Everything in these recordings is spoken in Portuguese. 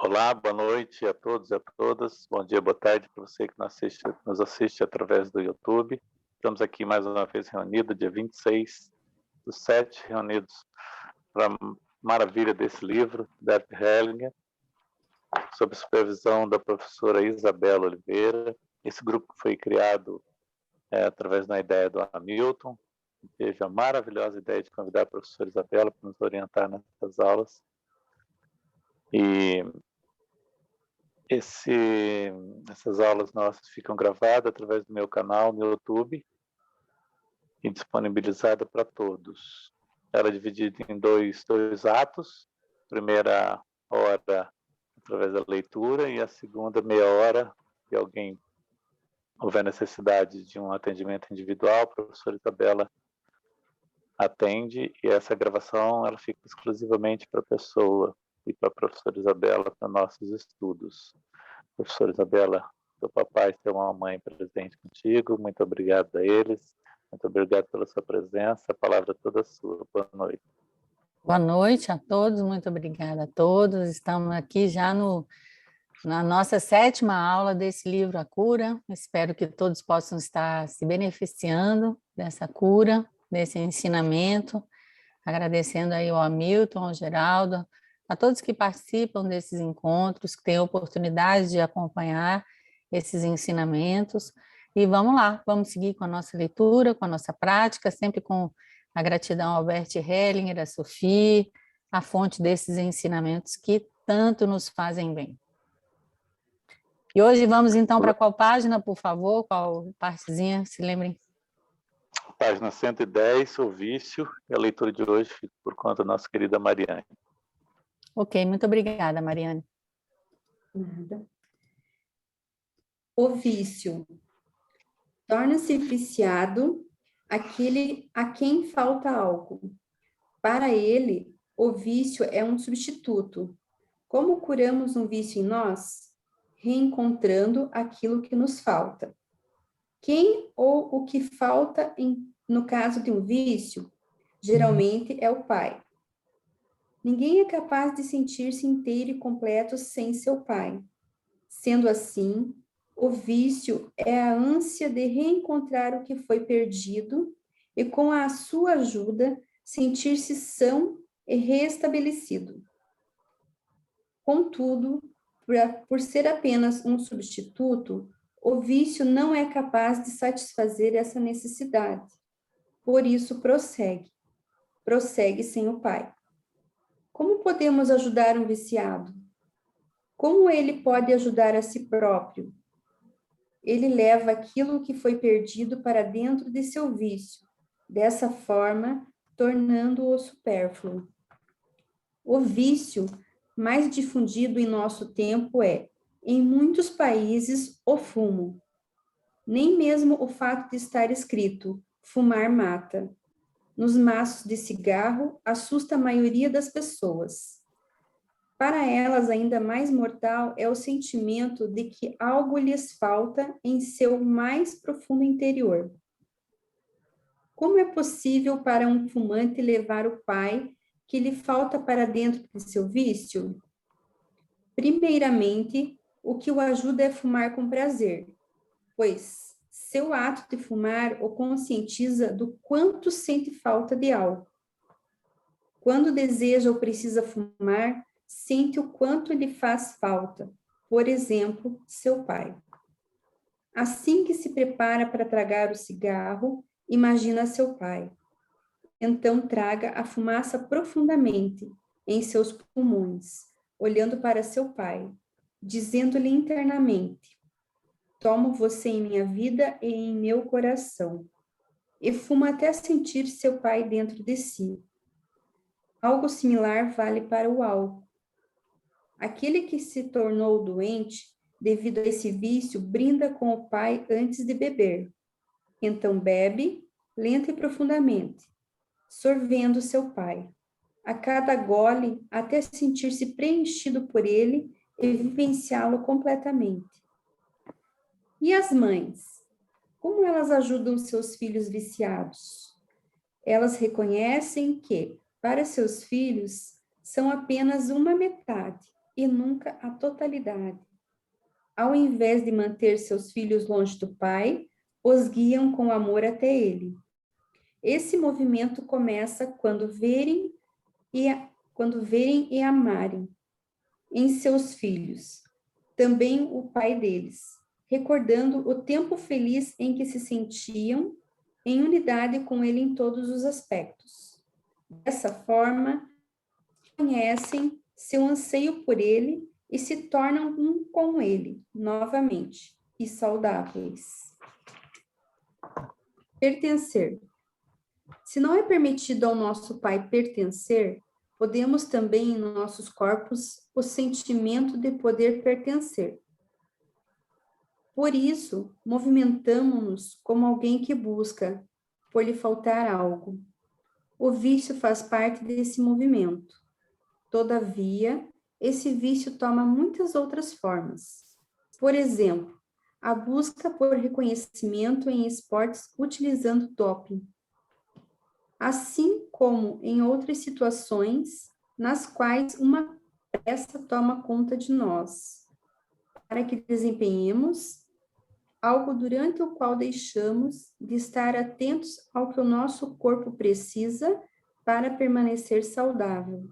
Olá, boa noite a todos e a todas. Bom dia, boa tarde para você que nos assiste através do YouTube. Estamos aqui mais uma vez reunidos, dia 26 do 7, reunidos para a maravilha desse livro, Bert Hellinger, sob supervisão da professora Isabela Oliveira. Esse grupo foi criado através da ideia do Hamilton. Teve a maravilhosa ideia de convidar a professora Isabela para nos orientar nessas aulas. E essas aulas nossas ficam gravadas através do meu canal no YouTube e disponibilizada para todos. Ela é dividida em dois atos. Primeira hora através da leitura e a segunda meia hora, se alguém houver necessidade de um atendimento individual, a professora Isabela atende, e essa gravação ela fica exclusivamente para a pessoa e para a professora Isabela para nossos estudos. Professora Isabela, seu papai e sua mamãe presente contigo, muito obrigado a eles, muito obrigado pela sua presença, a palavra é toda sua. Boa noite. Boa noite a todos, muito obrigada a todos. Estamos aqui já na nossa 7ª aula desse livro, A Cura. Espero que todos possam estar se beneficiando dessa cura, desse ensinamento. Agradecendo aí ao Hamilton, ao Geraldo, a todos que participam desses encontros, que têm a oportunidade de acompanhar esses ensinamentos. E vamos lá, vamos seguir com a nossa leitura, com a nossa prática, sempre com a gratidão ao Bert Hellinger, a Sophie, a fonte desses ensinamentos que tanto nos fazem bem. E hoje vamos então para qual página, por favor? Qual partezinha, se lembrem? Página 110, o vício, e a leitura de hoje fica por conta da nossa querida Mariane. Ok, muito obrigada, Mariane. Nada. O vício. Torna-se viciado aquele a quem falta álcool. Para ele, o vício é um substituto. Como curamos um vício em nós? Reencontrando aquilo que nos falta. Quem ou o que falta no caso de um vício, geralmente é o pai. Ninguém é capaz de sentir-se inteiro e completo sem seu pai. Sendo assim, o vício é a ânsia de reencontrar o que foi perdido e, com a sua ajuda, sentir-se são e restabelecido. Contudo, por ser apenas um substituto, o vício não é capaz de satisfazer essa necessidade. Por isso, prossegue sem o pai. Como podemos ajudar um viciado? Como ele pode ajudar a si próprio? Ele leva aquilo que foi perdido para dentro de seu vício, dessa forma, tornando-o supérfluo. O vício mais difundido em nosso tempo é, em muitos países, o fumo. Nem mesmo o fato de estar escrito, fumar mata. Nos maços de cigarro, assusta a maioria das pessoas. Para elas, ainda mais mortal é o sentimento de que algo lhes falta em seu mais profundo interior. Como é possível para um fumante levar o pai que lhe falta para dentro de seu vício? Primeiramente, o que o ajuda é fumar com prazer, pois seu ato de fumar o conscientiza do quanto sente falta de algo. Quando deseja ou precisa fumar, sente o quanto lhe faz falta, por exemplo, seu pai. Assim que se prepara para tragar o cigarro, imagina seu pai. Então traga a fumaça profundamente em seus pulmões, olhando para seu pai, dizendo-lhe internamente: tomo você em minha vida e em meu coração, e fuma até sentir seu pai dentro de si. Algo similar vale para o álcool. Aquele que se tornou doente devido a esse vício brinda com o pai antes de beber. Então bebe, lenta e profundamente, sorvendo seu pai. A cada gole, até sentir-se preenchido por ele e vivenciá-lo completamente. E as mães? Como elas ajudam seus filhos viciados? Elas reconhecem que, para seus filhos, são apenas uma metade, e nunca a totalidade. Ao invés de manter seus filhos longe do Pai, os guiam com amor até Ele. Esse movimento começa quando verem e amarem em seus filhos, também o Pai deles, recordando o tempo feliz em que se sentiam em unidade com Ele em todos os aspectos. Dessa forma, conhecem seu anseio por Ele e se tornam um com Ele, novamente, e saudáveis. Pertencer. Se não é permitido ao nosso Pai pertencer, podemos também em nossos corpos o sentimento de poder pertencer. Por isso, movimentamo-nos como alguém que busca, por lhe faltar algo. O vício faz parte desse movimento. Todavia, esse vício toma muitas outras formas. Por exemplo, a busca por reconhecimento em esportes utilizando doping. Assim como em outras situações nas quais uma pressa toma conta de nós, para que desempenhemos algo durante o qual deixamos de estar atentos ao que o nosso corpo precisa para permanecer saudável.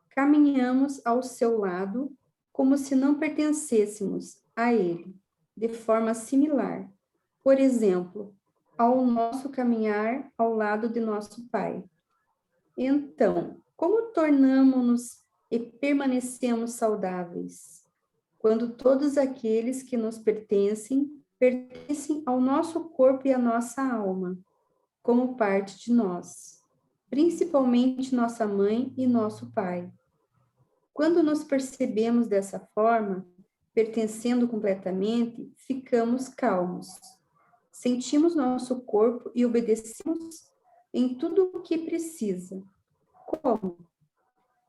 Caminhamos ao seu lado como se não pertencêssemos a ele, de forma similar. Por exemplo, ao nosso caminhar ao lado de nosso Pai. Então, como tornamo-nos e permanecemos saudáveis? Quando todos aqueles que nos pertencem ao nosso corpo e à nossa alma, como parte de nós, principalmente nossa mãe e nosso pai. Quando nos percebemos dessa forma, pertencendo completamente, ficamos calmos. Sentimos nosso corpo e obedecemos em tudo o que precisa. Como?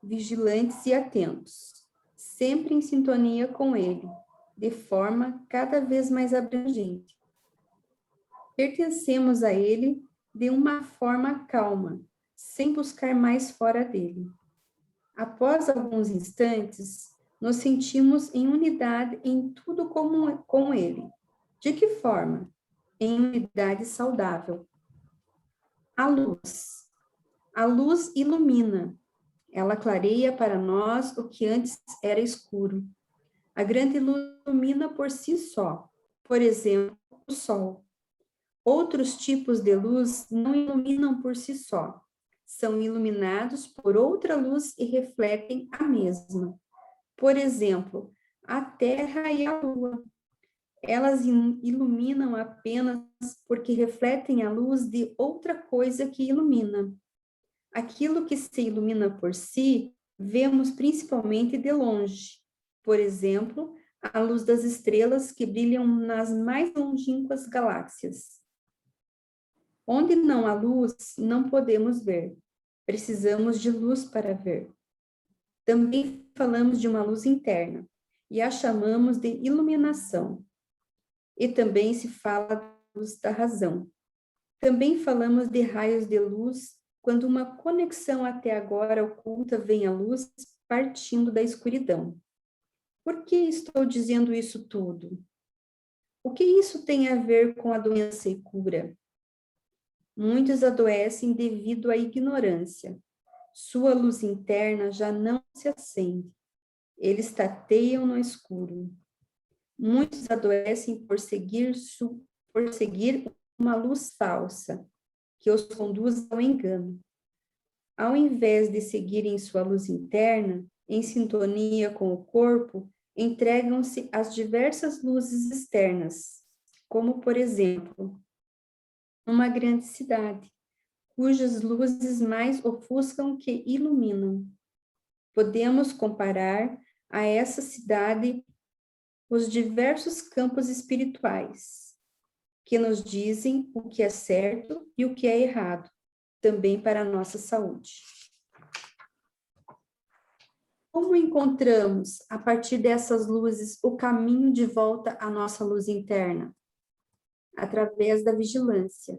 Vigilantes e atentos, sempre em sintonia com ele, de forma cada vez mais abrangente. Pertencemos a ele de uma forma calma, sem buscar mais fora dele. Após alguns instantes, nos sentimos em unidade em tudo com ele. De que forma? Em unidade saudável. A luz. A luz ilumina. Ela clareia para nós o que antes era escuro. A grande luz ilumina por si só. Por exemplo, o sol. Outros tipos de luz não iluminam por si só. São iluminados por outra luz e refletem a mesma. Por exemplo, a Terra e a Lua. Elas iluminam apenas porque refletem a luz de outra coisa que ilumina. Aquilo que se ilumina por si, vemos principalmente de longe. Por exemplo, a luz das estrelas que brilham nas mais longínquas galáxias. Onde não há luz, não podemos ver. Precisamos de luz para ver. Também falamos de uma luz interna, e a chamamos de iluminação. E também se fala da luz da razão. Também falamos de raios de luz, quando uma conexão até agora oculta vem à luz partindo da escuridão. Por que estou dizendo isso tudo? O que isso tem a ver com a doença e cura? Muitos adoecem devido à ignorância. Sua luz interna já não se acende. Eles tateiam no escuro. Muitos adoecem por seguir uma luz falsa, que os conduz ao engano. Ao invés de seguirem sua luz interna, em sintonia com o corpo, entregam-se às diversas luzes externas, como, por exemplo, uma grande cidade, cujas luzes mais ofuscam que iluminam. Podemos comparar a essa cidade os diversos campos espirituais, que nos dizem o que é certo e o que é errado, também para a nossa saúde. Como encontramos, a partir dessas luzes, o caminho de volta à nossa luz interna? Através da vigilância.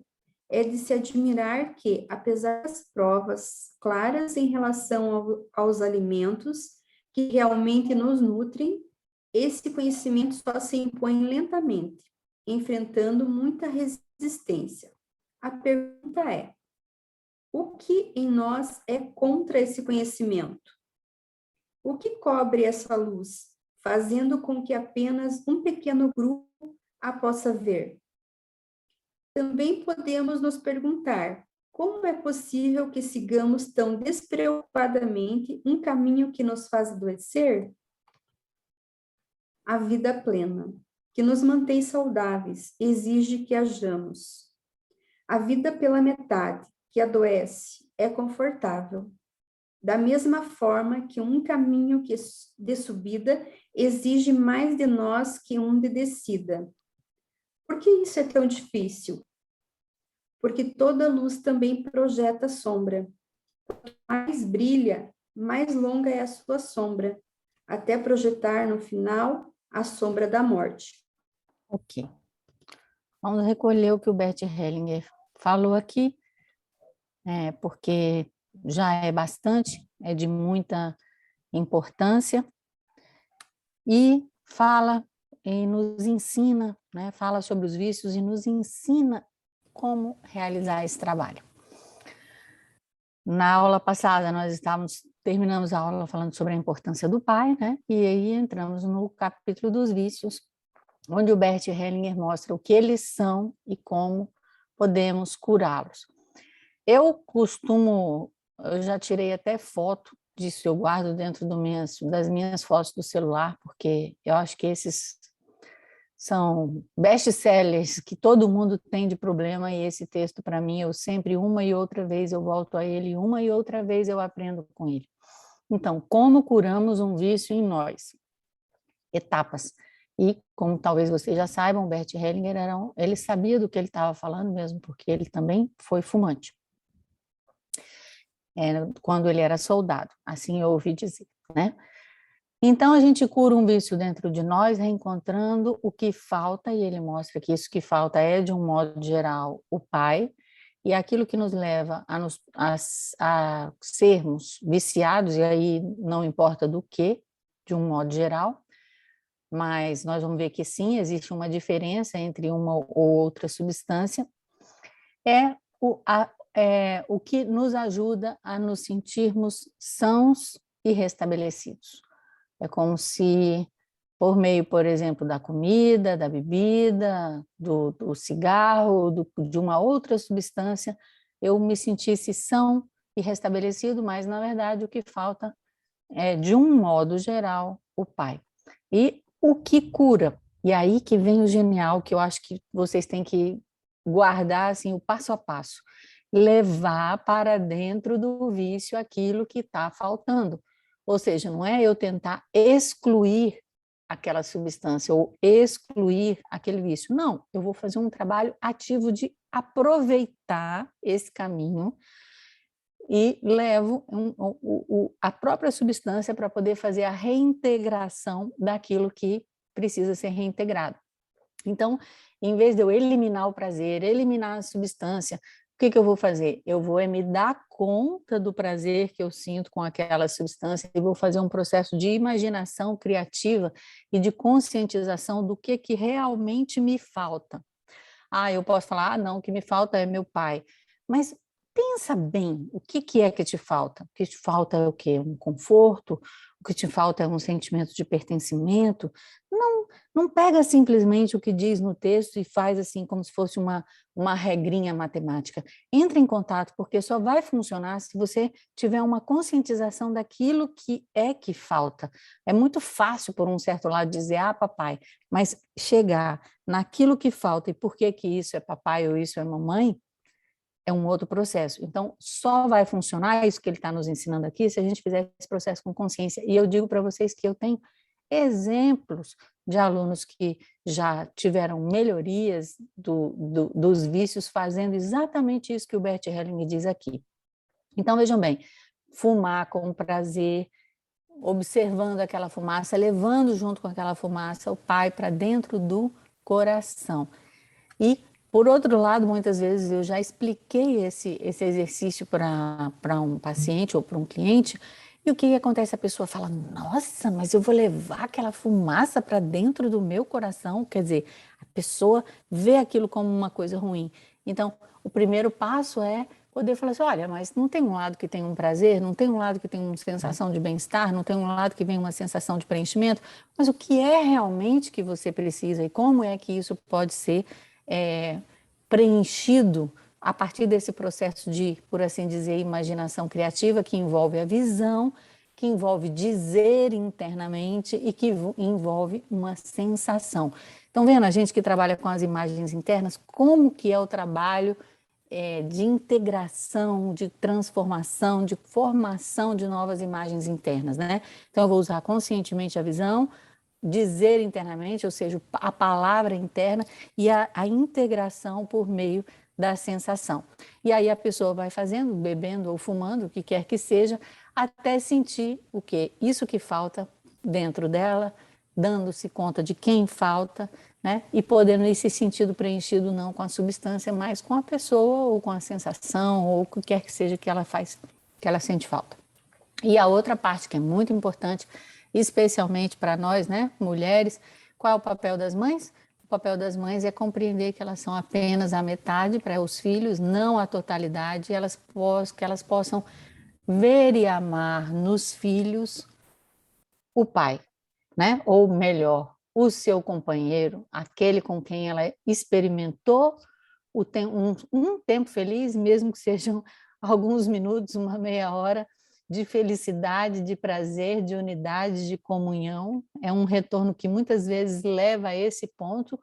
É de se admirar que, apesar das provas claras em relação aos alimentos que realmente nos nutrem, esse conhecimento só se impõe lentamente, enfrentando muita resistência. A pergunta é: o que em nós é contra esse conhecimento? O que cobre essa luz, fazendo com que apenas um pequeno grupo a possa ver? Também podemos nos perguntar: como é possível que sigamos tão despreocupadamente um caminho que nos faz adoecer? A vida plena, que nos mantém saudáveis, exige que hajamos. A vida pela metade, que adoece, é confortável. Da mesma forma que um caminho de subida exige mais de nós que um de descida. Por que isso é tão difícil? Porque toda luz também projeta sombra. Quanto mais brilha, mais longa é a sua sombra, até projetar no final a sombra da morte. Ok. Vamos recolher o que o Bert Hellinger falou aqui, porque já é bastante, é de muita importância, e fala e nos ensina, né, fala sobre os vícios e nos ensina como realizar esse trabalho. Na aula passada, terminamos a aula falando sobre a importância do pai, né, e aí entramos no capítulo dos vícios, onde o Bert Hellinger mostra o que eles são e como podemos curá-los. Eu já tirei até foto disso, eu guardo dentro das minhas fotos do celular, porque eu acho que esses são best-sellers que todo mundo tem de problema, e esse texto, para mim, eu sempre, uma e outra vez, eu volto a ele, uma e outra vez eu aprendo com ele. Então, como curamos um vício em nós? Etapas. E, como talvez vocês já saibam, Bert Hellinger ele sabia do que ele estava falando mesmo, porque ele também foi fumante. Quando ele era soldado, assim eu ouvi dizer, né? Então, a gente cura um vício dentro de nós, reencontrando o que falta, e ele mostra que isso que falta é, de um modo geral, o pai, e aquilo que nos leva a sermos viciados, e aí não importa do que, de um modo geral, mas nós vamos ver que sim, existe uma diferença entre uma ou outra substância, o que nos ajuda a nos sentirmos sãos e restabelecidos. É como se, por meio, por exemplo, da comida, da bebida, do cigarro, de uma outra substância, eu me sentisse são e restabelecido, mas, na verdade, o que falta é, de um modo geral, o pai. E o que cura? E aí que vem o genial, que eu acho que vocês têm que guardar assim, o passo a passo. Levar para dentro do vício aquilo que está faltando. Ou seja, não é eu tentar excluir aquela substância ou excluir aquele vício. Não, eu vou fazer um trabalho ativo de aproveitar esse caminho e levo a própria substância para poder fazer a reintegração daquilo que precisa ser reintegrado. Então, em vez de eu eliminar o prazer, eliminar a substância, o que eu vou fazer? Eu vou me dar conta do prazer que eu sinto com aquela substância e vou fazer um processo de imaginação criativa e de conscientização do que realmente me falta. Eu posso falar, não, o que me falta é meu pai. Mas pensa bem, o que é que te falta? O que te falta é o quê? Um conforto? O que te falta é um sentimento de pertencimento? Não pega simplesmente o que diz no texto e faz assim como se fosse uma regrinha matemática. Entra em contato, porque só vai funcionar se você tiver uma conscientização daquilo que falta. É muito fácil, por um certo lado, dizer, papai, mas chegar naquilo que falta e por que isso é papai ou isso é mamãe, é um outro processo. Então, só vai funcionar isso que ele está nos ensinando aqui se a gente fizer esse processo com consciência. E eu digo para vocês que eu tenho exemplos de alunos que já tiveram melhorias dos vícios fazendo exatamente isso que o Bert Hellinger diz aqui. Então, vejam bem, fumar com prazer, observando aquela fumaça, levando junto com aquela fumaça o pai para dentro do coração. E, por outro lado, muitas vezes eu já expliquei esse exercício para um paciente ou para um cliente, E o que acontece? A pessoa fala, nossa, mas eu vou levar aquela fumaça para dentro do meu coração. Quer dizer, a pessoa vê aquilo como uma coisa ruim. Então, o primeiro passo é poder falar assim, olha, mas não tem um lado que tem um prazer, não tem um lado que tem uma sensação de bem-estar, não tem um lado que vem uma sensação de preenchimento, mas o que é realmente que você precisa e como é que isso pode ser preenchido a partir desse processo de, por assim dizer, imaginação criativa, que envolve a visão, que envolve dizer internamente e que envolve uma sensação. Então, vendo a gente que trabalha com as imagens internas, como que é o trabalho de integração, de transformação, de formação de novas imagens internas, né? Então, eu vou usar conscientemente a visão, dizer internamente, ou seja, a palavra interna e a integração por meio da sensação. E aí a pessoa vai fazendo, bebendo ou fumando, o que quer que seja, até sentir o quê? Isso que falta dentro dela, dando-se conta de quem falta, né? E podendo ir se sentindo preenchido não com a substância, mas com a pessoa ou com a sensação ou o que quer que seja que ela faz, que ela sente falta. E a outra parte que é muito importante, especialmente para nós, né, mulheres, qual é o papel das mães? O papel das mães é compreender que elas são apenas a metade para os filhos, não a totalidade, que elas possam ver e amar nos filhos o pai, né? Ou melhor, o seu companheiro, aquele com quem ela experimentou um tempo feliz, mesmo que sejam alguns minutos, uma meia hora, de felicidade, de prazer, de unidade, de comunhão. É um retorno que muitas vezes leva a esse ponto,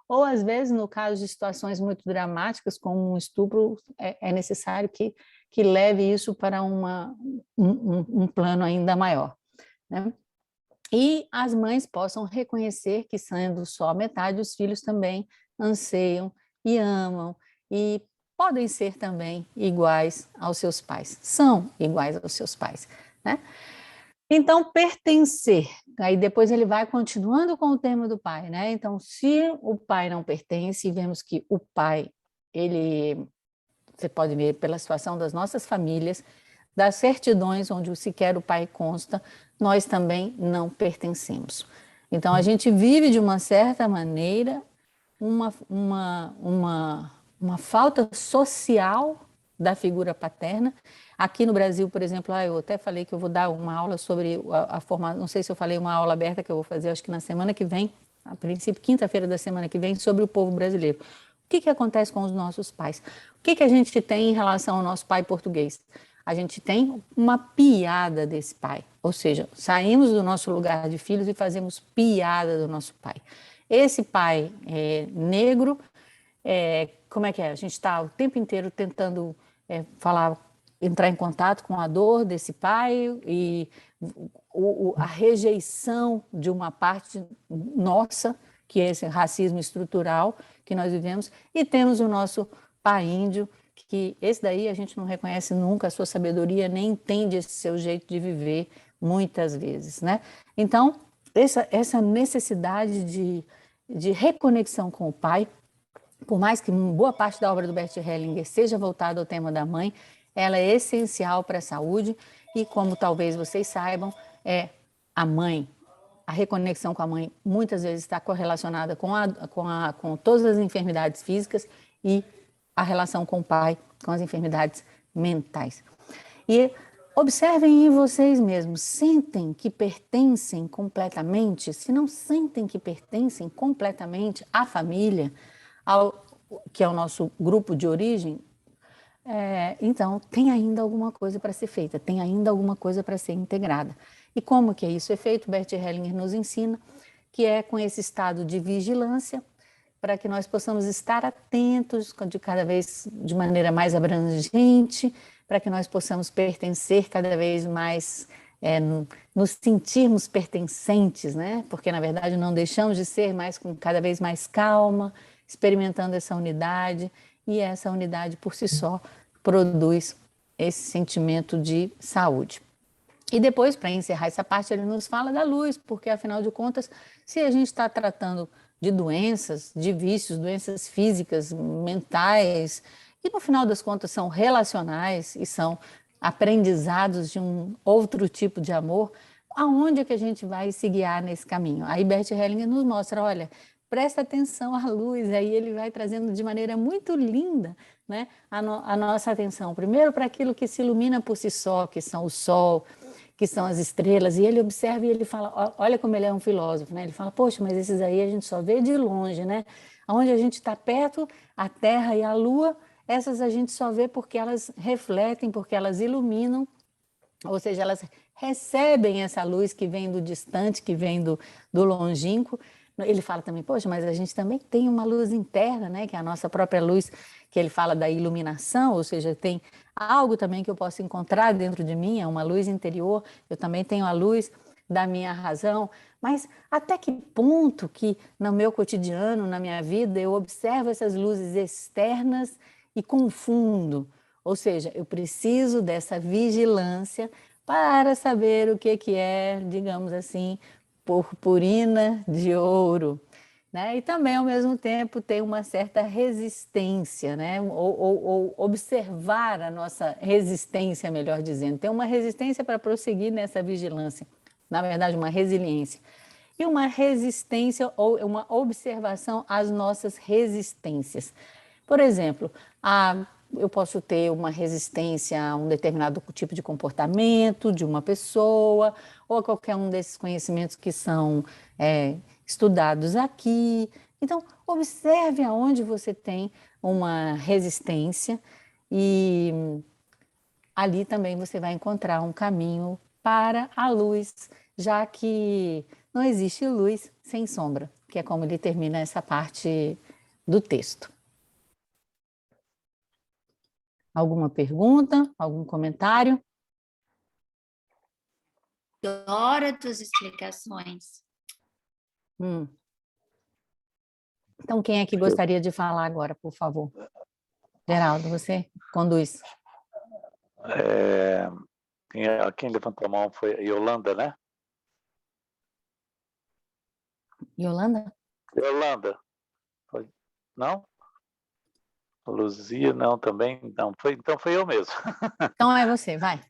ou às vezes, no caso de situações muito dramáticas, como um estupro, é necessário que leve isso para um plano ainda maior, né? E as mães possam reconhecer que, sendo só metade, os filhos também anseiam e amam e podem ser também iguais aos seus pais, são iguais aos seus pais, né? Então, pertencer, aí depois ele vai continuando com o tema do pai, né? Então, se o pai não pertence, e vemos que o pai, você pode ver pela situação das nossas famílias, das certidões onde sequer o pai consta, nós também não pertencemos. Então, a gente vive de uma certa maneira uma falta social da figura paterna. Aqui no Brasil, por exemplo, eu até falei que eu vou dar uma aula sobre a formação, não sei se eu falei uma aula aberta que eu vou fazer, acho que na semana que vem, a princípio, quinta-feira da semana que vem, sobre o povo brasileiro. O que acontece com os nossos pais? O que a gente tem em relação ao nosso pai português? A gente tem uma piada desse pai, ou seja, saímos do nosso lugar de filhos e fazemos piada do nosso pai. Esse pai negro, como é que é? A gente está o tempo inteiro tentando entrar em contato com a dor desse pai e a rejeição de uma parte nossa, que é esse racismo estrutural que nós vivemos, e temos o nosso pai índio, que esse daí a gente não reconhece nunca a sua sabedoria, nem entende esse seu jeito de viver muitas vezes, né? Então, essa necessidade de reconexão com o pai, por mais que boa parte da obra do Bert Hellinger seja voltada ao tema da mãe, ela é essencial para a saúde e, como talvez vocês saibam, a mãe, a reconexão com a mãe muitas vezes está correlacionada com todas as enfermidades físicas e a relação com o pai, com as enfermidades mentais. E observem em vocês mesmos, sentem que pertencem completamente? Se não sentem que pertencem completamente à família, que é o nosso grupo de origem, então tem ainda alguma coisa para ser feita, tem ainda alguma coisa para ser integrada. E como que isso é feito? Bert Hellinger nos ensina que é com esse estado de vigilância, para que nós possamos estar atentos cada vez de maneira mais abrangente, para que nós possamos pertencer cada vez mais, nos sentirmos pertencentes, né? Porque, na verdade, não deixamos de ser, mais com cada vez mais calma, experimentando essa unidade, e essa unidade, por si só, produz esse sentimento de saúde. E depois, para encerrar essa parte, ele nos fala da luz, porque, afinal de contas, se a gente está tratando de doenças, de vícios, doenças físicas, mentais, e no final das contas são relacionais e são aprendizados de um outro tipo de amor, aonde é que a gente vai se guiar nesse caminho? Aí Bert Hellinger nos mostra, olha, presta atenção à luz, aí ele vai trazendo de maneira muito linda, né, a nossa atenção, primeiro para aquilo que se ilumina por si só, que são o sol, que são as estrelas, e ele observa e ele fala, olha como ele é um filósofo, né? Ele fala, poxa, mas esses aí a gente só vê de longe, né? Onde a gente está perto, a Terra e a Lua, essas a gente só vê porque elas refletem, porque elas iluminam, ou seja, elas recebem essa luz que vem do distante, que vem do longínquo. Ele fala também, poxa, mas a gente também tem uma luz interna, né? Que é a nossa própria luz, que ele fala da iluminação, ou seja, tem algo também que eu posso encontrar dentro de mim, é uma luz interior, eu também tenho a luz da minha razão, mas até que ponto que no meu cotidiano, na minha vida, eu observo essas luzes externas e confundo? Ou seja, eu preciso dessa vigilância para saber o que é, digamos assim, purpurina de ouro, né? E também, ao mesmo tempo, ter uma certa resistência, né? Ou observar a nossa resistência, melhor dizendo, ter uma resistência para prosseguir nessa vigilância, na verdade, uma resiliência. E uma resistência ou uma observação às nossas resistências. Por exemplo, eu posso ter uma resistência a um determinado tipo de comportamento de uma pessoa, ou a qualquer um desses conhecimentos que são estudados aqui. Então, observe aonde você tem uma resistência e ali também você vai encontrar um caminho para a luz, já que não existe luz sem sombra, que é como ele termina essa parte do texto. Alguma pergunta? Algum comentário? Adoro as tuas explicações. Então, quem é que gostaria de falar agora, por favor? Geraldo, você conduz. Quem levantou a mão foi a Yolanda, né? Yolanda? Yolanda. Não? Luzia, não, também não. Então foi eu mesmo. Então é você, vai.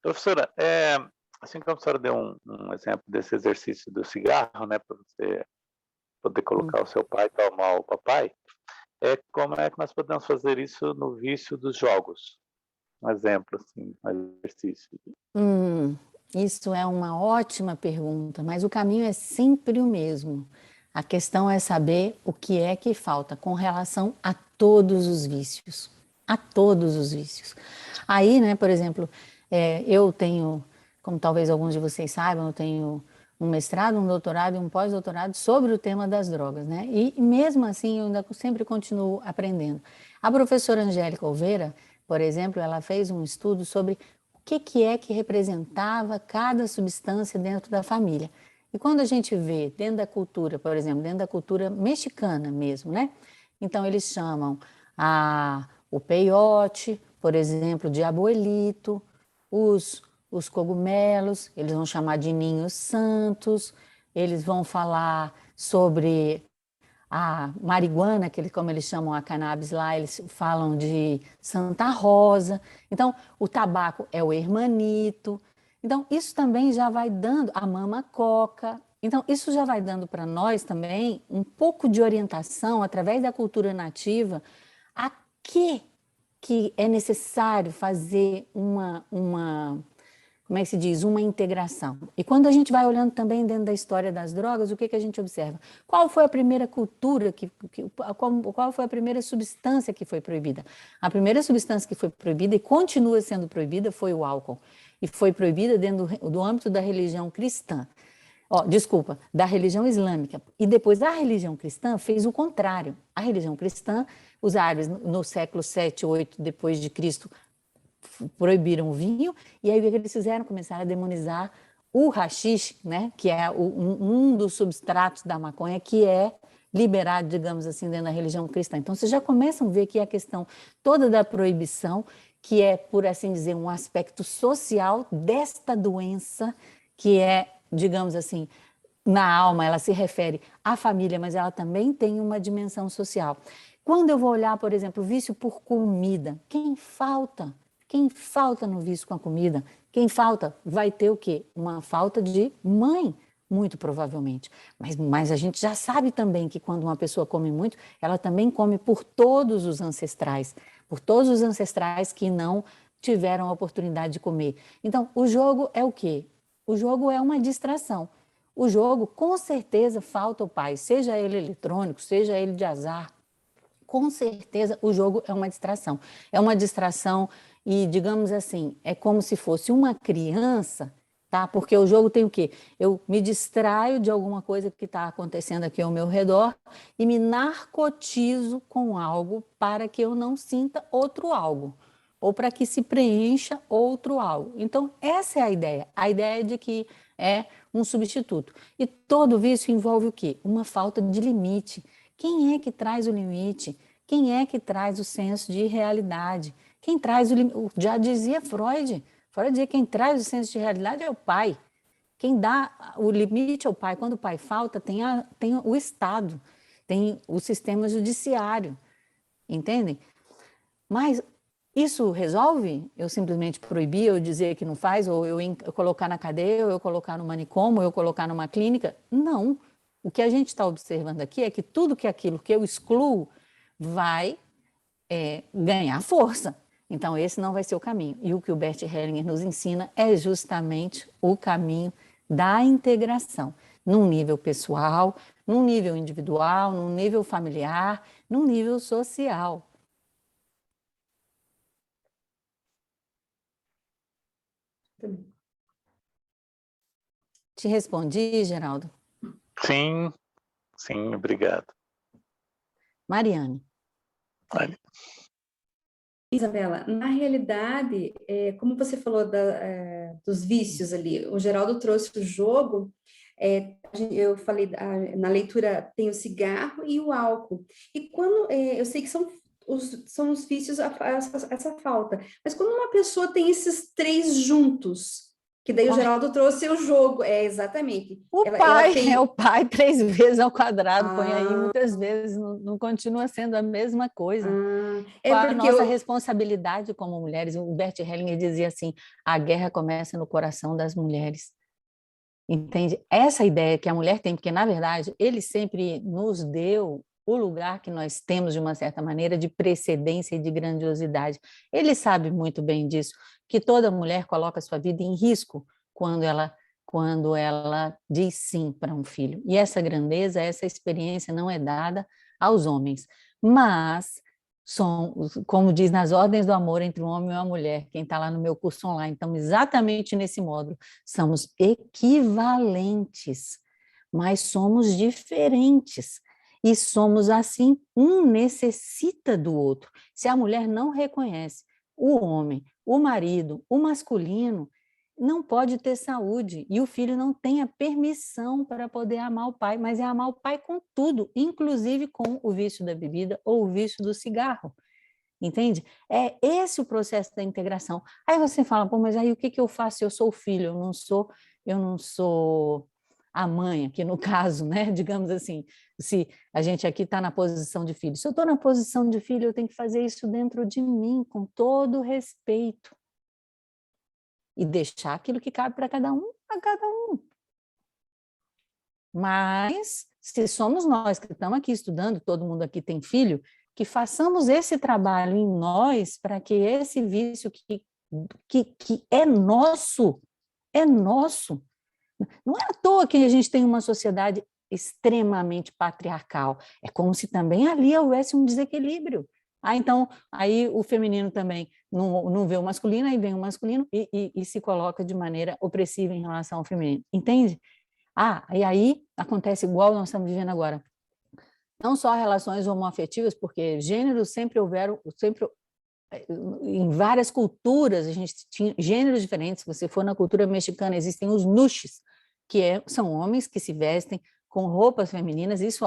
Professora, assim como a senhora deu um exemplo desse exercício do cigarro, né, para você poder colocar o seu pai e tomar o papai, como é que nós podemos fazer isso no vício dos jogos? Um exemplo, assim, um exercício. Isso é uma ótima pergunta, mas o caminho é sempre o mesmo. A questão é saber o que é que falta com relação a todos os vícios. A todos os vícios. Aí, né, por exemplo, eu tenho, como talvez alguns de vocês saibam, eu tenho um mestrado, um doutorado e um pós-doutorado sobre o tema das drogas, né? E mesmo assim eu ainda sempre continuo aprendendo. A professora Angélica Oliveira, por exemplo, ela fez um estudo sobre o que é que representava cada substância dentro da família. E quando a gente vê dentro da cultura, por exemplo, dentro da cultura mexicana mesmo, né? Então eles chamam o peiote, por exemplo, de abuelito, os cogumelos, eles vão chamar de ninhos santos, eles vão falar sobre a marihuana, como eles chamam a cannabis lá, eles falam de Santa Rosa. Então, o tabaco é o hermanito. Então, isso também já vai dando a mama coca. Então, isso já vai dando para nós também um pouco de orientação através da cultura nativa a que é necessário fazer como é que se diz? Uma integração. E quando a gente vai olhando também dentro da história das drogas, o que a gente observa? Qual foi a primeira cultura, qual foi a primeira substância que foi proibida? A primeira substância que foi proibida e continua sendo proibida foi o álcool. E foi proibida dentro do âmbito da religião cristã. Da religião islâmica. E depois a religião cristã fez o contrário. A religião cristã, os árabes no século 7, 8 depois de Cristo, proibiram o vinho, e aí o que eles fizeram? Começaram a demonizar o haxixe, né, que é um dos substratos da maconha, que é liberado, digamos assim, dentro da religião cristã. Então, vocês já começam a ver que a questão toda da proibição, que é, por assim dizer, um aspecto social desta doença, que é, digamos assim, na alma, ela se refere à família, mas ela também tem uma dimensão social. Quando eu vou olhar, por exemplo, o vício por comida, quem falta? Quem falta no vício com a comida, quem falta vai ter o quê? Uma falta de mãe, muito provavelmente. Mas a gente já sabe também que quando uma pessoa come muito, ela também come por todos os ancestrais que não tiveram a oportunidade de comer. Então, o jogo é o quê? O jogo é uma distração. O jogo, com certeza, falta o pai, seja ele eletrônico, seja ele de azar. Com certeza, o jogo é uma distração. É uma distração e, digamos assim, é como se fosse uma criança, tá? Porque o jogo tem o quê? Eu me distraio de alguma coisa que está acontecendo aqui ao meu redor e me narcotizo com algo para que eu não sinta outro algo, ou para que se preencha outro algo. Então, essa é a ideia de que é um substituto. E todo vício envolve o quê? Uma falta de limite. Quem é que traz o limite? Quem é que traz o senso de realidade? Quem traz o limite? Já dizia Freud. Freud dizia que quem traz o senso de realidade é o pai. Quem dá o limite ao pai, quando o pai falta, tem o Estado, tem o sistema judiciário, entendem? Mas isso resolve? Eu simplesmente proibir, eu dizer que não faz, ou eu colocar na cadeia, ou eu colocar no manicômio, ou eu colocar numa clínica? Não. O que a gente está observando aqui é que tudo que aquilo que eu excluo vai ganhar força. Então, esse não vai ser o caminho. E o que o Bert Hellinger nos ensina é justamente o caminho da integração, num nível pessoal, num nível individual, num nível familiar, num nível social. Te respondi, Geraldo? Sim, sim, obrigado. Mariane. Olha. Isabela, na realidade, como você falou dos vícios ali, o Geraldo trouxe o jogo, eu falei, na leitura tem o cigarro e o álcool. E quando, eu sei que são os vícios, essa falta, mas quando uma pessoa tem esses três juntos, que daí o Geraldo trouxe o jogo, exatamente. Ela tem... é o pai 3 vezes ao quadrado, põe aí muitas vezes, não continua sendo a mesma coisa. Qual a nossa responsabilidade como mulheres? O Bert Hellinger dizia assim, a guerra começa no coração das mulheres. Entende? Essa ideia que a mulher tem, porque, na verdade, ele sempre nos deu o lugar que nós temos, de uma certa maneira, de precedência e de grandiosidade. Ele sabe muito bem disso, que toda mulher coloca a sua vida em risco quando ela diz sim para um filho. E essa grandeza, essa experiência não é dada aos homens. Mas, como diz nas ordens do amor entre um homem e uma mulher, quem está lá no meu curso online, então, exatamente nesse módulo, somos equivalentes, mas somos diferentes. E somos assim, um necessita do outro. Se a mulher não reconhece o homem, o marido, o masculino, não pode ter saúde, e o filho não tem a permissão para poder amar o pai, mas é amar o pai com tudo, inclusive com o vício da bebida ou o vício do cigarro, entende? É esse o processo da integração. Aí você fala, pô, mas aí o que eu faço se eu sou o filho, eu não sou a mãe, aqui no caso, né? Digamos assim, se a gente aqui está na posição de filho, se eu estou na posição de filho, eu tenho que fazer isso dentro de mim, com todo respeito, e deixar aquilo que cabe para cada um, a cada um. Mas, se somos nós que estamos aqui estudando, todo mundo aqui tem filho, que façamos esse trabalho em nós para que esse vício que é nosso, Não é à toa que a gente tem uma sociedade extremamente patriarcal. É como se também ali houvesse um desequilíbrio. Então, aí o feminino também não vê o masculino, aí vem o masculino e se coloca de maneira opressiva em relação ao feminino. Entende? E aí acontece igual nós estamos vivendo agora. Não só relações homoafetivas, porque gêneros sempre houveram, em várias culturas, a gente tinha gêneros diferentes. Se você for na cultura mexicana, existem os nuxes, que são homens que se vestem com roupas femininas, isso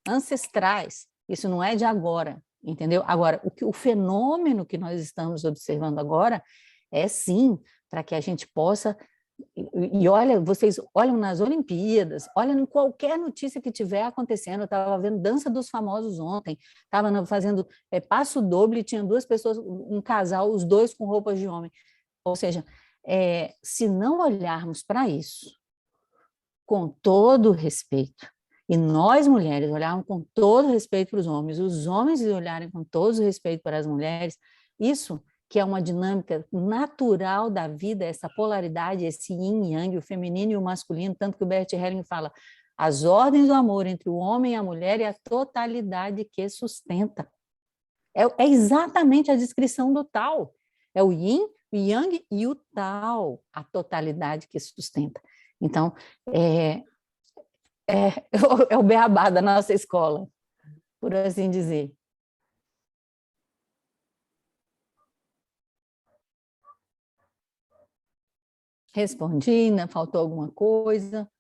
ancestrais, isso não é de agora, entendeu? Agora, o fenômeno que nós estamos observando agora é sim para que a gente possa E olha, vocês olham nas Olimpíadas, olham em qualquer notícia que tiver acontecendo. Eu estava vendo Dança dos Famosos ontem, estava fazendo passo doble, tinha duas pessoas, um casal, os dois com roupas de homem. Ou seja, se não olharmos para isso com todo respeito, e nós mulheres olharmos com todo respeito para os homens olharem com todo respeito para as mulheres, isso que é uma dinâmica natural da vida, essa polaridade, esse yin e yang, o feminino e o masculino, tanto que o Bert Helling fala, as ordens do amor entre o homem e a mulher é a totalidade que sustenta. É exatamente a descrição do Tao. É o yin, o yang e o Tao, a totalidade que sustenta. Então, é o beabá da nossa escola, por assim dizer. Respondi, né? Faltou alguma coisa?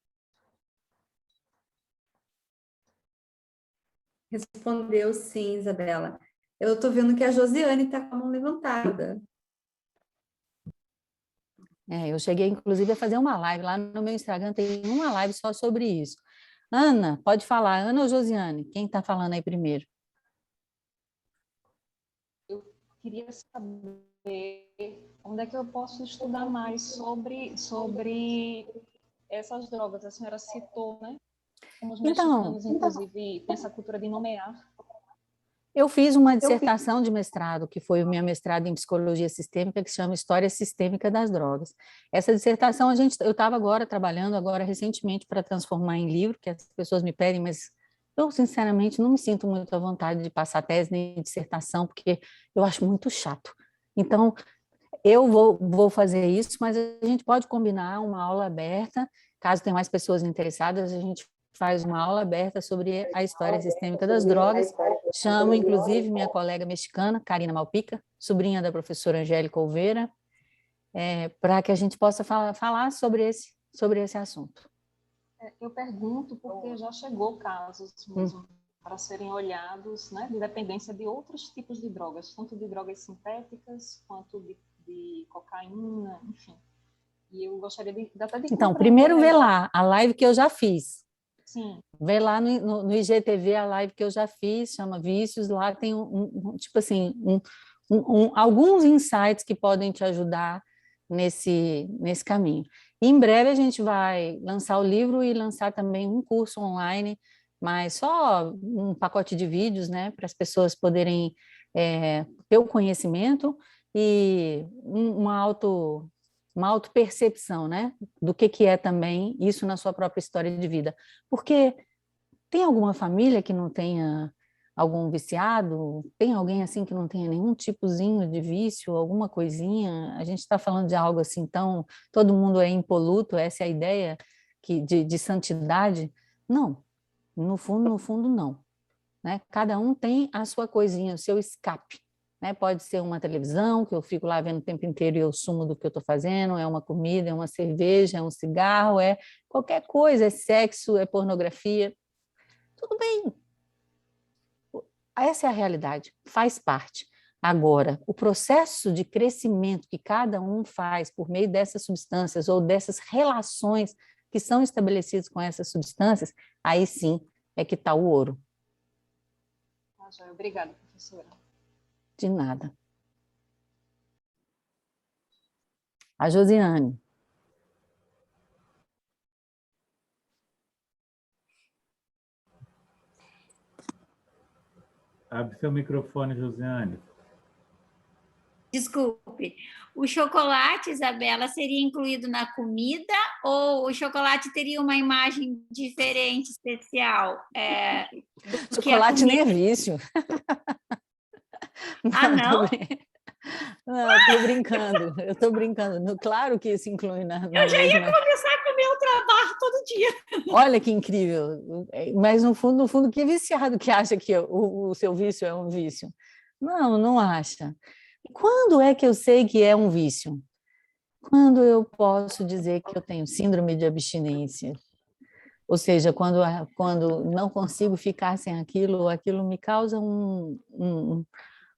Respondeu sim, Isabela. Eu estou vendo que a Josiane está com a mão levantada. Eu cheguei, inclusive, a fazer uma live. Lá no meu Instagram tem uma live só sobre isso. Ana, pode falar. Ana ou Josiane? Quem está falando aí primeiro? Eu queria saber onde é que eu posso estudar mais sobre essas drogas. A senhora citou, né? Como os mexicanos, inclusive, têm essa cultura de nomear. Eu fiz uma dissertação de mestrado, que foi o meu mestrado em Psicologia Sistêmica, que se chama História Sistêmica das Drogas. Essa dissertação, eu estava agora trabalhando, recentemente, para transformar em livro, que as pessoas me pedem, mas eu, sinceramente, não me sinto muito à vontade de passar tese nem dissertação, porque eu acho muito chato. Então, eu vou fazer isso, mas a gente pode combinar uma aula aberta, caso tenha mais pessoas interessadas, a gente faz uma aula aberta sobre a história sistêmica das drogas. Chamo, inclusive, minha colega mexicana, Karina Malpica, sobrinha da professora Angélica Olveira, para que a gente possa falar sobre esse assunto. Eu pergunto porque já chegou casos mesmo para serem olhados, né, de dependência de outros tipos de drogas, tanto de drogas sintéticas quanto de cocaína, enfim. E eu gostaria até de Então, primeiro vê lá a live que eu já fiz. Sim. Vê lá no IGTV a live que eu já fiz, chama Vícios, lá tem tipo assim, alguns insights que podem te ajudar nesse caminho. E em breve a gente vai lançar o livro e lançar também um curso online, mas só um pacote de vídeos, né, para as pessoas poderem ter o conhecimento e uma autopercepção, né, do que é também isso na sua própria história de vida. Porque tem alguma família que não tenha algum viciado? Tem alguém assim que não tenha nenhum tipozinho de vício, alguma coisinha? A gente está falando de algo assim, então todo mundo é impoluto, essa é a ideia de santidade? Não, no fundo não. Né? Cada um tem a sua coisinha, o seu escape. Né? Pode ser uma televisão, que eu fico lá vendo o tempo inteiro e eu sumo do que eu estou fazendo, é uma comida, é uma cerveja, é um cigarro, é qualquer coisa, é sexo, é pornografia. Tudo bem. Essa é a realidade, faz parte. Agora, o processo de crescimento que cada um faz por meio dessas substâncias ou dessas relações que são estabelecidas com essas substâncias, aí sim é que está o ouro. Obrigada, professora. De nada. A Josiane. Abre seu microfone, Josiane. Desculpe. O chocolate, Isabela, seria incluído na comida ou o chocolate teria uma imagem diferente, especial? Chocolate nem é vício. Não? Não, eu estou brincando. Claro que isso inclui na eu já ia começar a comer o trabalho todo dia. Olha que incrível. Mas no fundo, que viciado que acha que o seu vício é um vício? Não acha. Quando é que eu sei que é um vício? Quando eu posso dizer que eu tenho síndrome de abstinência. Ou seja, quando não consigo ficar sem aquilo me causa um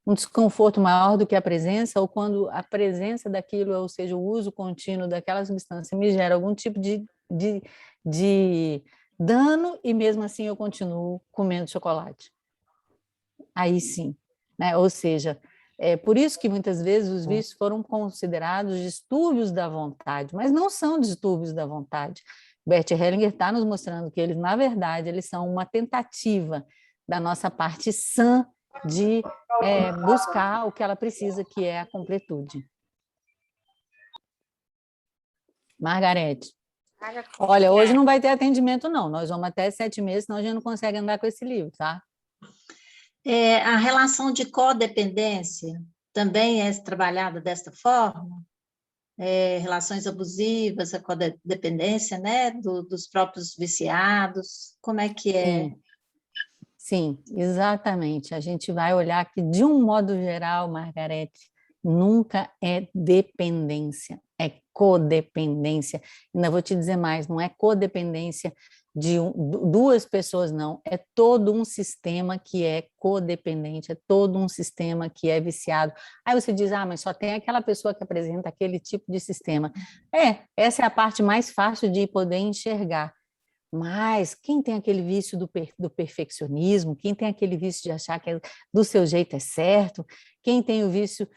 um desconforto maior do que a presença, ou quando a presença daquilo, ou seja, o uso contínuo daquela substância me gera algum tipo de dano, e mesmo assim eu continuo comendo chocolate. Aí sim, né? Ou seja, é por isso que muitas vezes os vícios foram considerados distúrbios da vontade, mas não são distúrbios da vontade. Bert Hellinger está nos mostrando que eles, na verdade, eles são uma tentativa da nossa parte sã de buscar o que ela precisa, que é a completude. Margarete, olha, hoje não vai ter atendimento, não. Nós vamos até 7 meses, senão a gente não consegue andar com esse livro, tá? A relação de codependência também é trabalhada desta forma? Relações abusivas, a codependência, né, dos próprios viciados, como é que é? Sim, exatamente. A gente vai olhar que, de um modo geral, Margarete, nunca é dependência, é codependência. Ainda vou te dizer mais, não é codependência de duas pessoas, não. É todo um sistema que é codependente, é todo um sistema que é viciado. Aí você diz, mas só tem aquela pessoa que apresenta aquele tipo de sistema. Essa é a parte mais fácil de poder enxergar. Mas quem tem aquele vício do perfeccionismo, quem tem aquele vício de achar que do seu jeito é certo, quem tem o vício,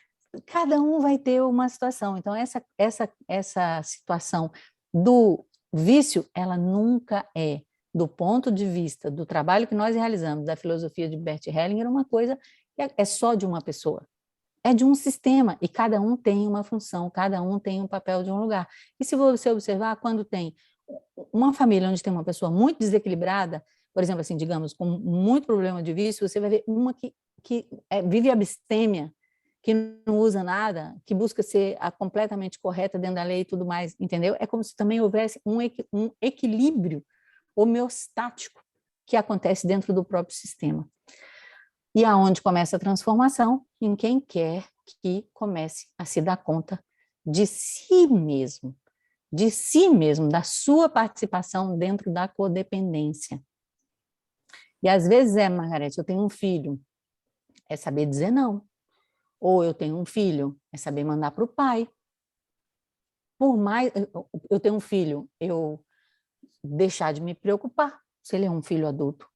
cada um vai ter uma situação. Então, essa situação do vício, ela nunca é, do ponto de vista do trabalho que nós realizamos, da filosofia de Bert Hellinger, uma coisa que é só de uma pessoa. É de um sistema, e cada um tem uma função, cada um tem um papel de um lugar. E se você observar, quando tem uma família onde tem uma pessoa muito desequilibrada, por exemplo, assim, digamos, com muito problema de vício, você vai ver uma que vive abstêmia, que não usa nada, que busca ser completamente correta dentro da lei e tudo mais, entendeu? É como se também houvesse um equilíbrio homeostático que acontece dentro do próprio sistema. E aonde começa a transformação? Em quem quer que comece a se dar conta de si mesmo, da sua participação dentro da codependência. E às vezes Margarete, eu tenho um filho, é saber dizer não. Ou eu tenho um filho, é saber mandar para o pai. Por mais eu tenho um filho, eu deixar de me preocupar se ele é um filho adulto.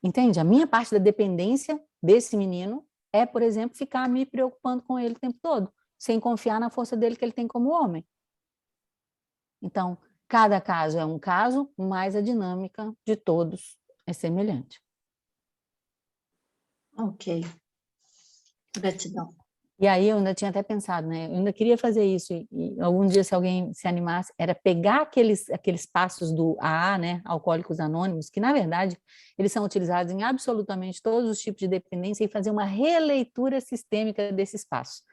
Entende? A minha parte da dependência desse menino é, por exemplo, ficar me preocupando com ele o tempo todo, sem confiar na força dele que ele tem como homem. Então, cada caso é um caso, mas a dinâmica de todos é semelhante. Ok. Gratidão. E aí eu ainda tinha até pensado, né? Eu ainda queria fazer isso, e algum dia, se alguém se animasse, era pegar aqueles passos do AA, né? Alcoólicos Anônimos, que, na verdade, eles são utilizados em absolutamente todos os tipos de dependência, e fazer uma releitura sistêmica desses passos.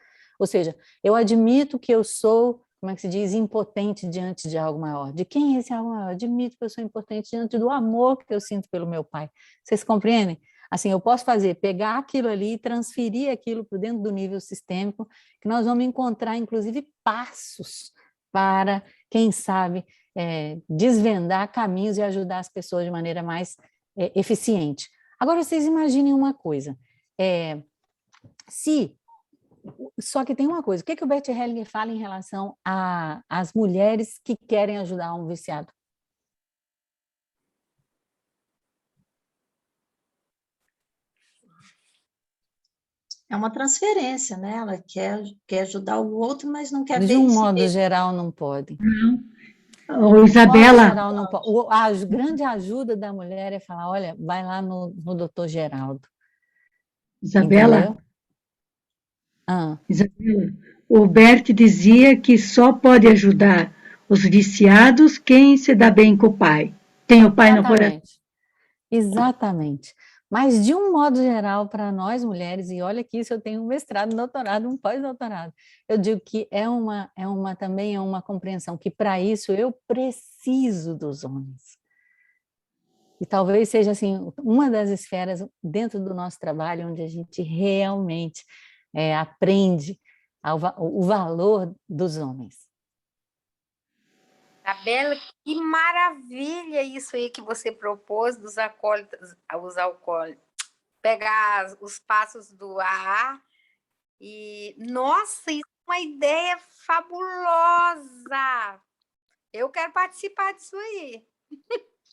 Ou seja, eu admito que eu sou, como é que se diz, impotente diante de algo maior. De quem é esse algo maior? Admito que eu sou impotente diante do amor que eu sinto pelo meu pai. Vocês compreendem? Assim, eu posso pegar aquilo ali e transferir aquilo para dentro do nível sistêmico, que nós vamos encontrar, inclusive, passos para, quem sabe, desvendar caminhos e ajudar as pessoas de maneira mais eficiente. Agora, vocês imaginem uma coisa. Só que tem uma coisa, o que o Bert Hellinger fala em relação às mulheres que querem ajudar um viciado? É uma transferência, né? Ela quer ajudar o outro, mas não quer ver De um em si modo mesmo. geral, não pode. Ô, Isabela, Geral, não pode. A grande ajuda da mulher é falar, olha, vai lá no doutor Geraldo. Isabela, Entendeu? o Bert dizia que só pode ajudar os viciados quem se dá bem com o pai. Tem o pai no coração. Exatamente. Mas, de um modo geral, para nós mulheres, e olha que isso eu tenho um mestrado, um doutorado, um pós-doutorado, eu digo que também é uma compreensão que, para isso, eu preciso dos homens. E talvez seja, assim, uma das esferas dentro do nosso trabalho onde a gente realmente aprende o valor dos homens. Isabela, que maravilha isso aí que você propôs dos alcoólicos, pegar os passos do ar. E, nossa, isso é uma ideia fabulosa! Eu quero participar disso aí.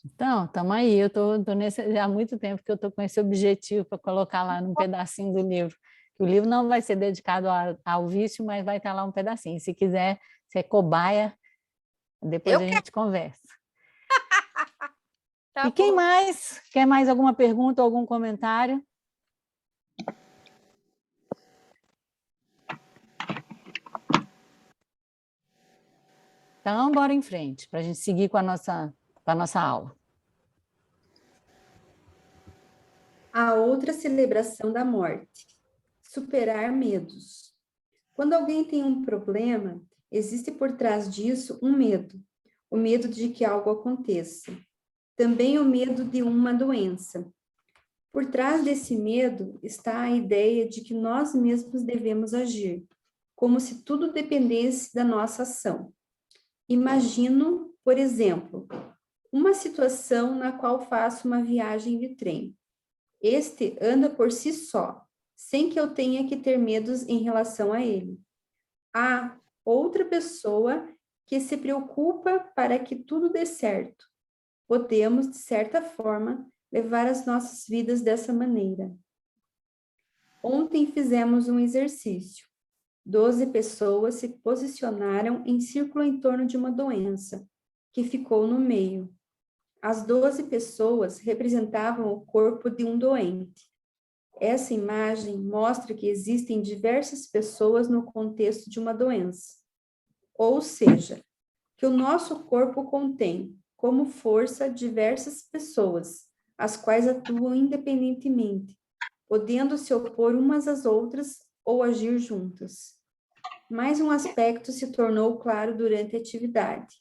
Então, estamos aí. Eu estou nesse há muito tempo que eu estou com esse objetivo para colocar lá num pedacinho do livro. O livro não vai ser dedicado ao vício, mas vai estar lá um pedacinho. Se quiser ser cobaia, depois a gente conversa. Tá E quem bom. mais? Quer mais alguma pergunta ou algum comentário? Então, bora em frente, para a gente seguir com a nossa aula. A outra celebração da morte. Superar medos. Quando alguém tem um problema, existe por trás disso um medo. O medo de que algo aconteça. Também o medo de uma doença. Por trás desse medo está a ideia de que nós mesmos devemos agir, como se tudo dependesse da nossa ação. Imagino, por exemplo, uma situação na qual faço uma viagem de trem. Este anda por si só, sem que eu tenha que ter medos em relação a ele. Há outra pessoa que se preocupa para que tudo dê certo. Podemos, de certa forma, levar as nossas vidas dessa maneira. Ontem fizemos um exercício. 12 pessoas se posicionaram em círculo em torno de uma doença, que ficou no meio. As 12 pessoas representavam o corpo de um doente. Essa imagem mostra que existem diversas pessoas no contexto de uma doença. Ou seja, que o nosso corpo contém, como força, diversas pessoas, as quais atuam independentemente, podendo se opor umas às outras ou agir juntas. Mais um aspecto se tornou claro durante a atividade.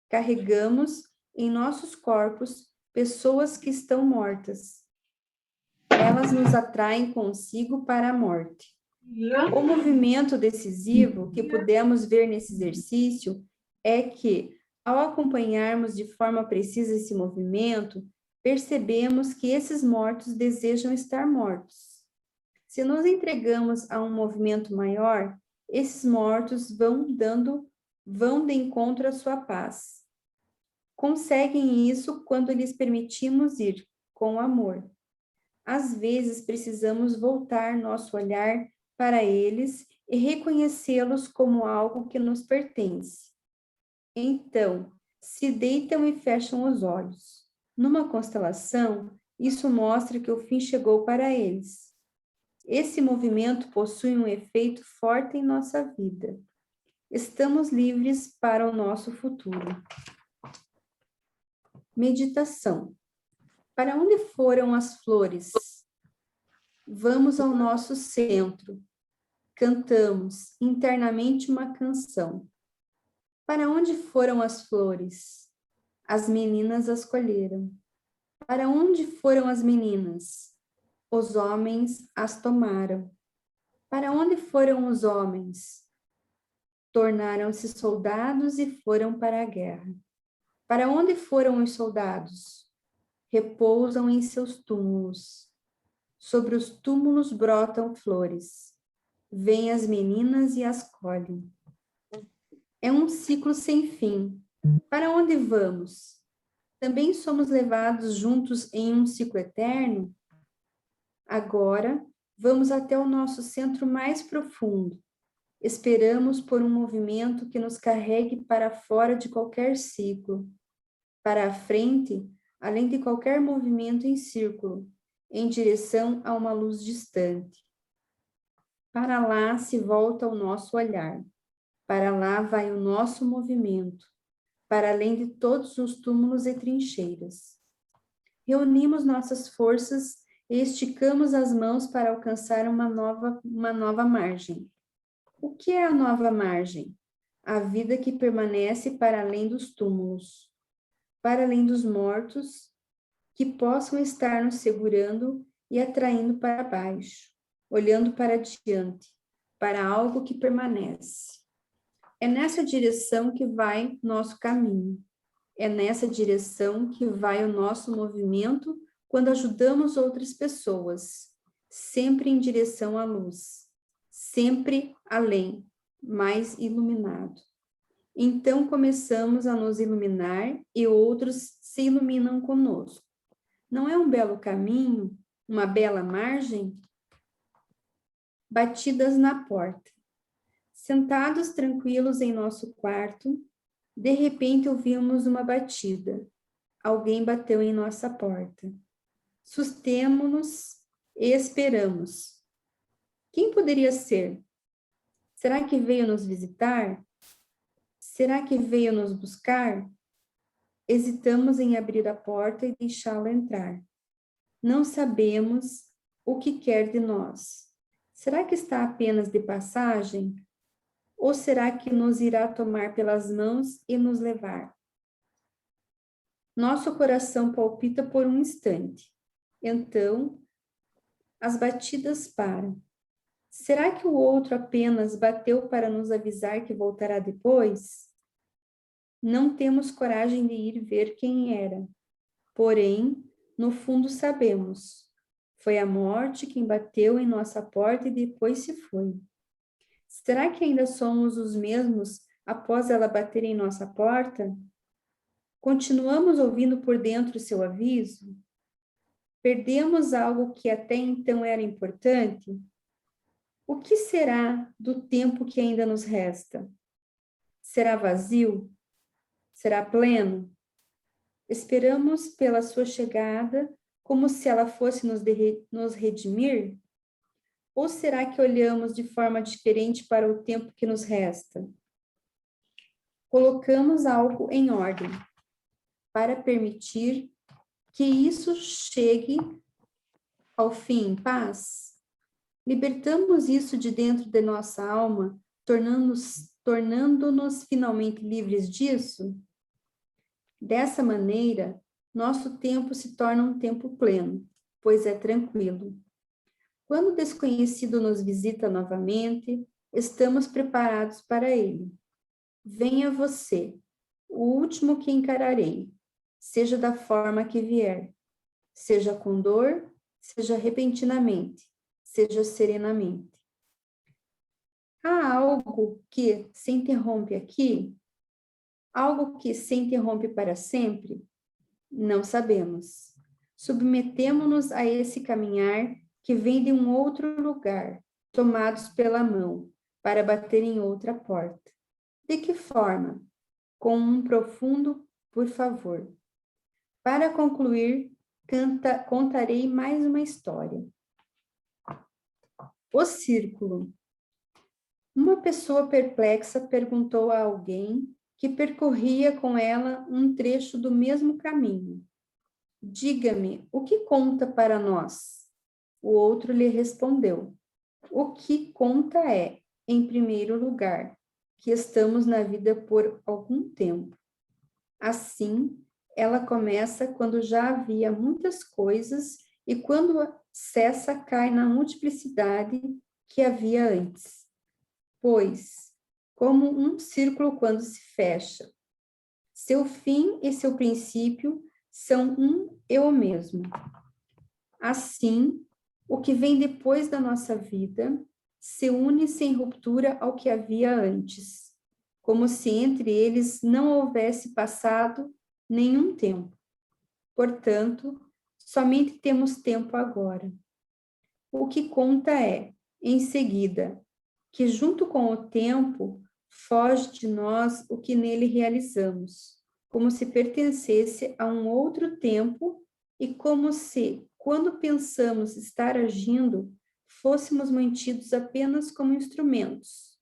Carregamos em nossos corpos pessoas que estão mortas. Elas nos atraem consigo para a morte. O movimento decisivo que pudemos ver nesse exercício é que, ao acompanharmos de forma precisa esse movimento, percebemos que esses mortos desejam estar mortos. Se nos entregamos a um movimento maior, esses mortos vão de encontro à sua paz. Conseguem isso quando lhes permitimos ir com amor. Às vezes precisamos voltar nosso olhar para eles e reconhecê-los como algo que nos pertence. Então, se deitam e fecham os olhos. Numa constelação, isso mostra que o fim chegou para eles. Esse movimento possui um efeito forte em nossa vida. Estamos livres para o nosso futuro. Meditação. Para onde foram as flores? Vamos ao nosso centro. Cantamos internamente uma canção. Para onde foram as flores? As meninas as colheram. Para onde foram as meninas? Os homens as tomaram. Para onde foram os homens? Tornaram-se soldados e foram para a guerra. Para onde foram os soldados? Repousam em seus túmulos. Sobre os túmulos brotam flores. Vêm as meninas e as colhem. É um ciclo sem fim. Para onde vamos? Também somos levados juntos em um ciclo eterno? Agora, vamos até o nosso centro mais profundo. Esperamos por um movimento que nos carregue para fora de qualquer ciclo. Para a frente, além de qualquer movimento em círculo, em direção a uma luz distante. Para lá se volta o nosso olhar. Para lá vai o nosso movimento, para além de todos os túmulos e trincheiras. Reunimos nossas forças e esticamos as mãos para alcançar uma nova margem. O que é a nova margem? A vida que permanece para além dos túmulos, para além dos mortos, que possam estar nos segurando e atraindo para baixo, olhando para diante, para algo que permanece. É nessa direção que vai nosso caminho. É nessa direção que vai o nosso movimento quando ajudamos outras pessoas. sempre em direção à luz, sempre além, mais iluminado. Então começamos a nos iluminar e outros se iluminam conosco. Não é um belo caminho, uma bela margem? Batidas na porta. Sentados tranquilos em nosso quarto, de repente ouvimos uma batida. Alguém bateu em nossa porta. Sustemo-nos e esperamos. Quem poderia ser? Será que veio nos visitar? Será que veio nos buscar? Hesitamos em abrir a porta e deixá-lo entrar. Não sabemos o que quer de nós. Será que está apenas de passagem? Ou será que nos irá tomar pelas mãos e nos levar? Nosso coração palpita por um instante. Então, as batidas param. Será que o outro apenas bateu para nos avisar que voltará depois? Não temos coragem de ir ver quem era. Porém, no fundo sabemos. Foi a morte quem bateu em nossa porta e depois se foi. Será que ainda somos os mesmos após ela bater em nossa porta? Continuamos ouvindo por dentro seu aviso? Perdemos algo que até então era importante? O que será do tempo que ainda nos resta? Será vazio? Será pleno? Esperamos pela sua chegada como se ela fosse nos redimir? Ou será que olhamos de forma diferente para o tempo que nos resta? Colocamos algo em ordem para permitir que isso chegue ao fim em paz? Libertamos isso de dentro de nossa alma, tornando-nos finalmente livres disso? Dessa maneira, nosso tempo se torna um tempo pleno, pois é tranquilo. Quando o desconhecido nos visita novamente, estamos preparados para ele. Venha você, o último que encararei, seja da forma que vier, seja com dor, seja repentinamente, seja serenamente. Há algo que se interrompe aqui? Algo que se interrompe para sempre? Não sabemos. Submetemo-nos a esse caminhar que vem de um outro lugar, tomados pela mão, para bater em outra porta. De que forma? Com um profundo por favor. Para concluir, contarei mais uma história. O círculo. Uma pessoa perplexa perguntou a alguém que percorria com ela um trecho do mesmo caminho. Diga-me, o que conta para nós? O outro lhe respondeu: o que conta é, em primeiro lugar, que estamos na vida por algum tempo. Assim, ela começa quando já havia muitas coisas e quando cessa cai na multiplicidade que havia antes. Pois, como um círculo quando se fecha, seu fim e seu princípio são um e o mesmo. Assim, o que vem depois da nossa vida se une sem ruptura ao que havia antes, como se entre eles não houvesse passado nenhum tempo. Portanto, somente temos tempo agora. O que conta é, em seguida, que junto com o tempo foge de nós o que nele realizamos, como se pertencesse a um outro tempo e como se, quando pensamos estar agindo, fôssemos mantidos apenas como instrumentos,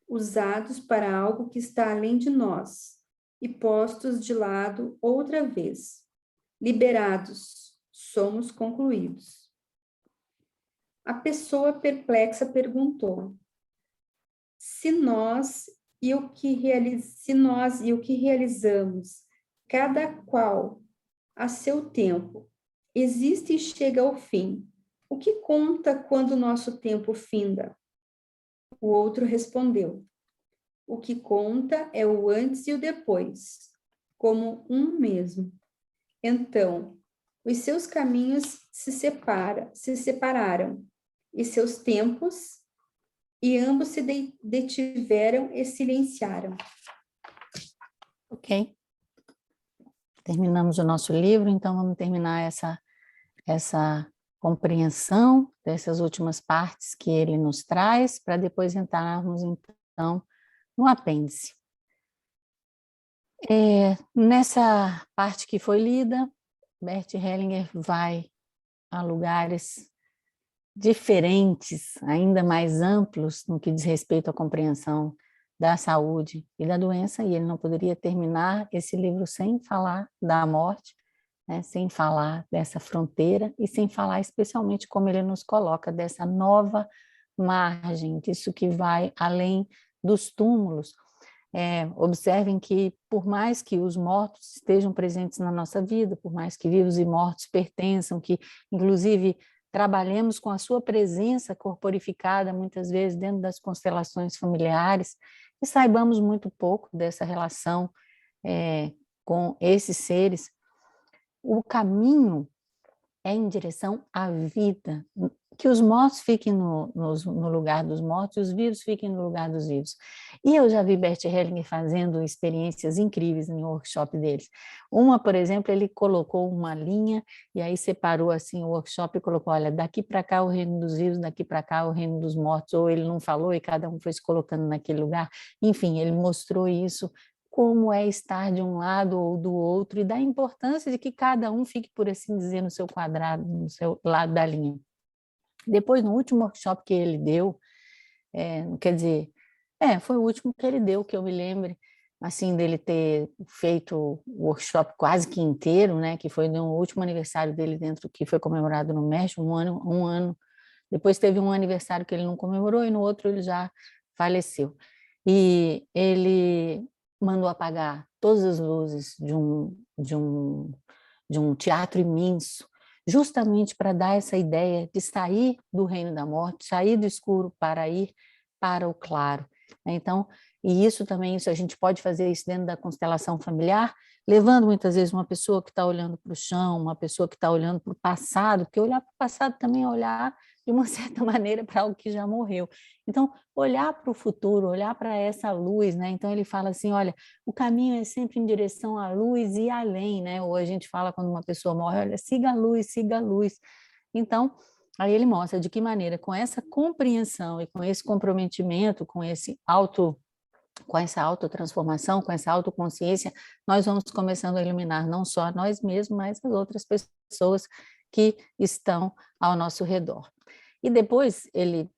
usados para algo que está além de nós e postos de lado outra vez. Liberados, somos concluídos. A pessoa perplexa perguntou: se nós e o que realizamos, cada qual a seu tempo, existe e chega ao fim, o que conta quando o nosso tempo finda? O outro respondeu: o que conta é o antes e o depois, como um mesmo. Então, Os seus caminhos se separaram, e seus tempos, e ambos se detiveram e silenciaram. Ok. Terminamos o nosso livro, então vamos terminar essa compreensão dessas últimas partes que ele nos traz, para depois entrarmos, então, no apêndice. Nessa parte que foi lida, Bert Hellinger vai a lugares diferentes, ainda mais amplos, no que diz respeito à compreensão da saúde e da doença, e ele não poderia terminar esse livro sem falar da morte, né, sem falar dessa fronteira e sem falar especialmente como ele nos coloca dessa nova margem, disso que vai além dos túmulos. Observem que, por mais que os mortos estejam presentes na nossa vida, por mais que vivos e mortos pertençam, que, inclusive, trabalhemos com a sua presença corporificada, muitas vezes, dentro das constelações familiares, e saibamos muito pouco dessa relação com esses seres, o caminho é em direção à vida, que os mortos fiquem no lugar dos mortos e os vivos fiquem no lugar dos vivos. E eu já vi Bert Hellinger fazendo experiências incríveis no workshop deles. Uma, por exemplo, ele colocou uma linha e aí separou assim o workshop e colocou, olha, daqui para cá o reino dos vivos, daqui para cá o reino dos mortos, ou ele não falou e cada um foi se colocando naquele lugar. Enfim, ele mostrou isso, como é estar de um lado ou do outro, e da importância de que cada um fique, por assim dizer, no seu quadrado, no seu lado da linha. Depois, no último workshop que ele deu, quer dizer, foi o último que ele deu, que eu me lembre, assim, dele ter feito o workshop quase que inteiro, né, que foi no último aniversário dele dentro, que foi comemorado no México, um ano. Depois teve um aniversário que ele não comemorou e no outro ele já faleceu. E ele mandou apagar todas as luzes de um teatro imenso, justamente para dar essa ideia de sair do reino da morte, sair do escuro para ir para o claro. Então, e isso também, a gente pode fazer isso dentro da constelação familiar, levando muitas vezes uma pessoa que está olhando para o chão, uma pessoa que está olhando para o passado, porque olhar para o passado também é olhar de uma certa maneira para algo que já morreu. Então, olhar para o futuro, olhar para essa luz, né? Então ele fala assim, olha, o caminho é sempre em direção à luz e além, né? Ou a gente fala quando uma pessoa morre, olha, siga a luz, siga a luz. Então, aí ele mostra de que maneira, com essa compreensão e com esse comprometimento, com essa autotransformação, com essa autoconsciência, nós vamos começando a iluminar não só nós mesmos, mas as outras pessoas que estão ao nosso redor. E depois ele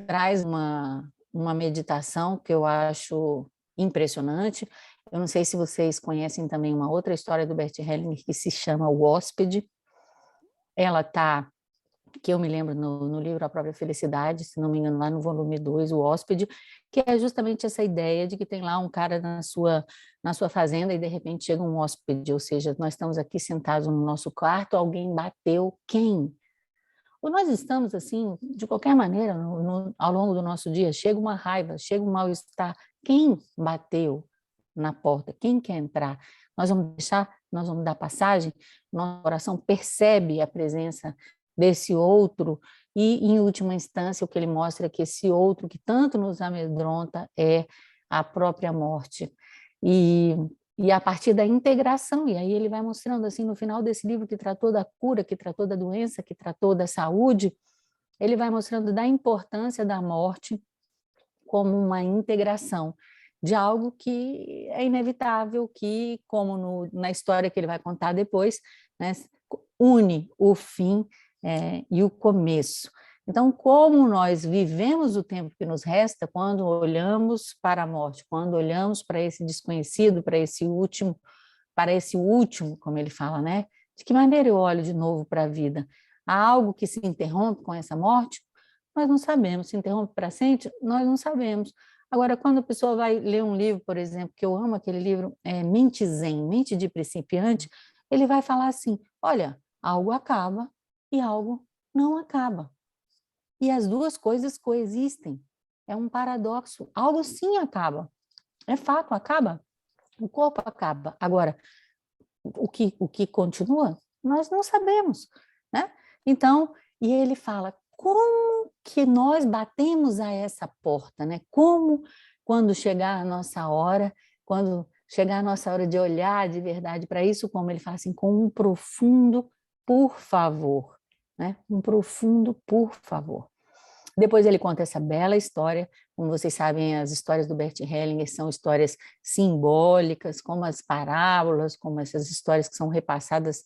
traz uma meditação que eu acho impressionante. Eu não sei se vocês conhecem também uma outra história do Bert Hellinger que se chama O Hóspede. Ela está, que eu me lembro no livro A Própria Felicidade, se não me engano, lá no volume 2, O Hóspede, que é justamente essa ideia de que tem lá um cara na sua fazenda e de repente chega um hóspede, ou seja, nós estamos aqui sentados no nosso quarto, alguém bateu, quem? Ou nós estamos assim, de qualquer maneira, ao longo do nosso dia, chega uma raiva, chega um mal-estar, quem bateu na porta? Quem quer entrar? Nós vamos deixar, nós vamos dar passagem, nosso coração percebe a presença desse outro e, em última instância, o que ele mostra é que esse outro que tanto nos amedronta é a própria morte. E a partir da integração, e aí ele vai mostrando assim no final desse livro que tratou da cura, que tratou da doença, que tratou da saúde, ele vai mostrando da importância da morte como uma integração de algo que é inevitável, que, como na história que ele vai contar depois, né, une o fim e o começo. Então, como nós vivemos o tempo que nos resta quando olhamos para a morte, quando olhamos para esse desconhecido, para esse último, como ele fala, né? De que maneira eu olho de novo para a vida? Há algo que se interrompe com essa morte? Nós não sabemos. Se interrompe para sempre? Nós não sabemos. Agora, quando a pessoa vai ler um livro, por exemplo, que eu amo aquele livro, Mente Zen, Mente de Principiante, ele vai falar assim, olha, algo acaba e algo não acaba. E as duas coisas coexistem. É um paradoxo. Algo sim acaba. É fato, acaba. O corpo acaba. Agora, o que continua? Nós não sabemos, né? Então, e ele fala, como que nós batemos a essa porta, né? Como, quando chegar a nossa hora, quando chegar a nossa hora de olhar de verdade para isso, como ele fala assim, com um profundo por favor, né? Um profundo por favor. Depois ele conta essa bela história, como vocês sabem, as histórias do Bert Hellinger são histórias simbólicas, como as parábolas, como essas histórias que são repassadas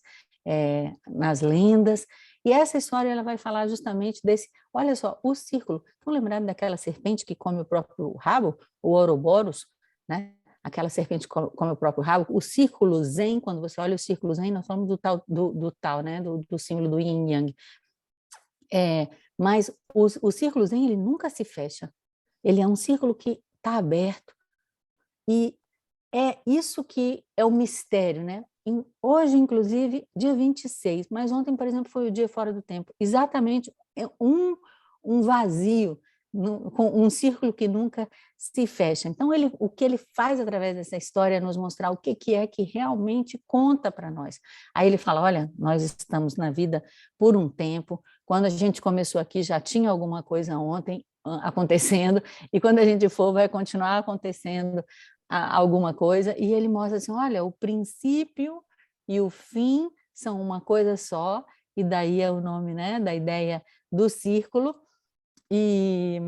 nas lendas, e essa história ela vai falar justamente desse, olha só, o círculo. Estão lembrados daquela serpente que come o próprio rabo, o Ouroboros, né? Aquela serpente que come o próprio rabo, o círculo Zen, quando você olha o círculo Zen, nós falamos do tal, né? do símbolo do Yin Yang. Mas o círculo Zen, ele nunca se fecha. Ele é um círculo que está aberto. E é isso que é o mistério, né? Hoje, inclusive, dia 26, mas ontem, por exemplo, foi o dia fora do tempo. Exatamente um vazio, com um círculo que nunca se fecha. Então, o que ele faz através dessa história é nos mostrar o que é que realmente conta para nós. Aí ele fala, olha, nós estamos na vida por um tempo, quando a gente começou aqui já tinha alguma coisa ontem acontecendo, e quando a gente for vai continuar acontecendo alguma coisa, e ele mostra assim, olha, o princípio e o fim são uma coisa só, e daí é o nome, né, da ideia do círculo. E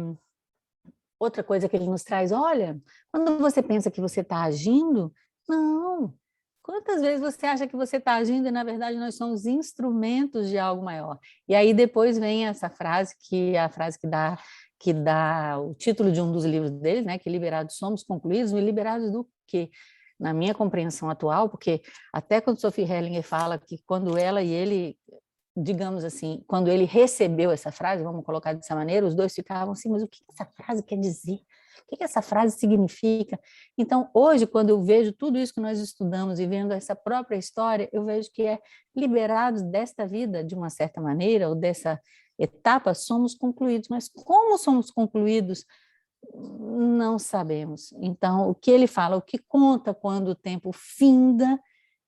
outra coisa que ele nos traz, olha, quando você pensa que você está agindo, não, quantas vezes você acha que você está agindo e, na verdade, nós somos instrumentos de algo maior. E aí depois vem essa frase, que é a frase que dá o título de um dos livros deles, né, que liberados somos concluídos, e liberados do quê? Na minha compreensão atual, porque até quando Sophie Hellinger fala que quando ela e ele, digamos assim, quando ele recebeu essa frase, vamos colocar dessa maneira, os dois ficavam assim, mas o que essa frase quer dizer? O que essa frase significa? Então, hoje, quando eu vejo tudo isso que nós estudamos e vendo essa própria história, eu vejo que é liberados desta vida, de uma certa maneira, ou dessa etapa, somos concluídos. Mas como somos concluídos? Não sabemos. Então, o que ele fala, o que conta quando o tempo finda,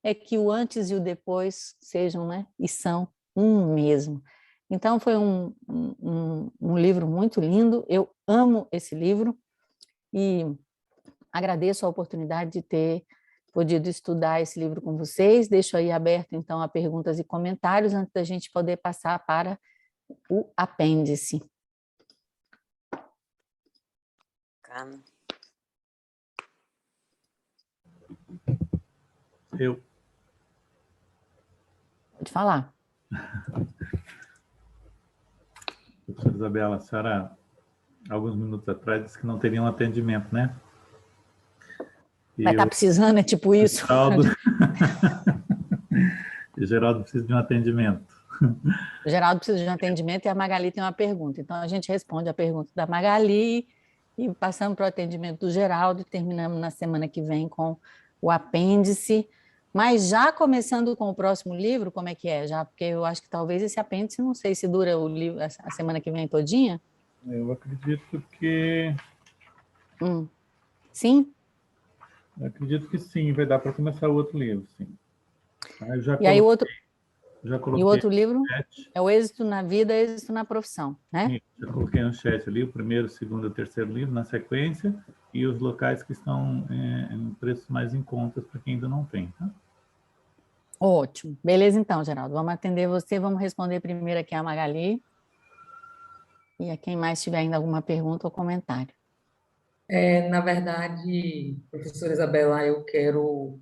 é que o antes e o depois sejam, né, e são um mesmo. Então, foi um livro muito lindo, eu amo esse livro e agradeço a oportunidade de ter podido estudar esse livro com vocês. Deixo aí aberto, então, a perguntas e comentários antes da gente poder passar para o apêndice. Eu. Pode falar. Professora Isabela, a senhora, alguns minutos atrás, disse que não teria um atendimento, né? Vai estar precisando, é tipo isso? O Geraldo precisa de um atendimento. O Geraldo precisa de um atendimento e a Magali tem uma pergunta. Então, a gente responde a pergunta da Magali e passamos para o atendimento do Geraldo e terminamos na semana que vem com o apêndice. Mas já começando com o próximo livro, como é que é? Já, porque eu acho que talvez esse apêndice, não sei se dura o livro a semana que vem todinha. Eu acredito que... Sim? Eu acredito que sim, vai dar para começar o outro livro, sim. Aí e aí o outro... Já coloquei e o outro livro é o Êxito na Vida, Êxito na Profissão, né? Sim, já coloquei no chat ali o primeiro, o segundo e o terceiro livro na sequência e os locais que estão em preços mais em contas para quem ainda não tem, tá? Ótimo. Beleza, então, Geraldo. Vamos atender você, vamos responder primeiro aqui a Magali e a quem mais tiver ainda alguma pergunta ou comentário. Na verdade, professora Isabela, eu quero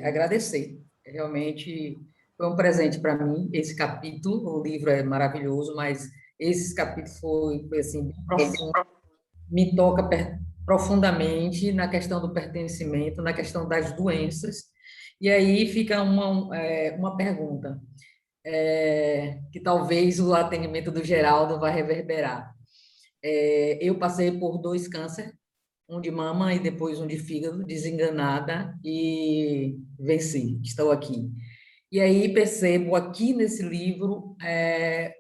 agradecer. Realmente foi um presente para mim esse capítulo. O livro é maravilhoso, mas esse capítulo foi assim, bem profundo, me toca profundamente na questão do pertencimento, na questão das doenças. E aí fica uma pergunta, que talvez o atendimento do Geraldo vai reverberar. Eu passei por 2 cânceres, um de mama e depois um de fígado, desenganada, e venci, estou aqui. E aí percebo aqui nesse livro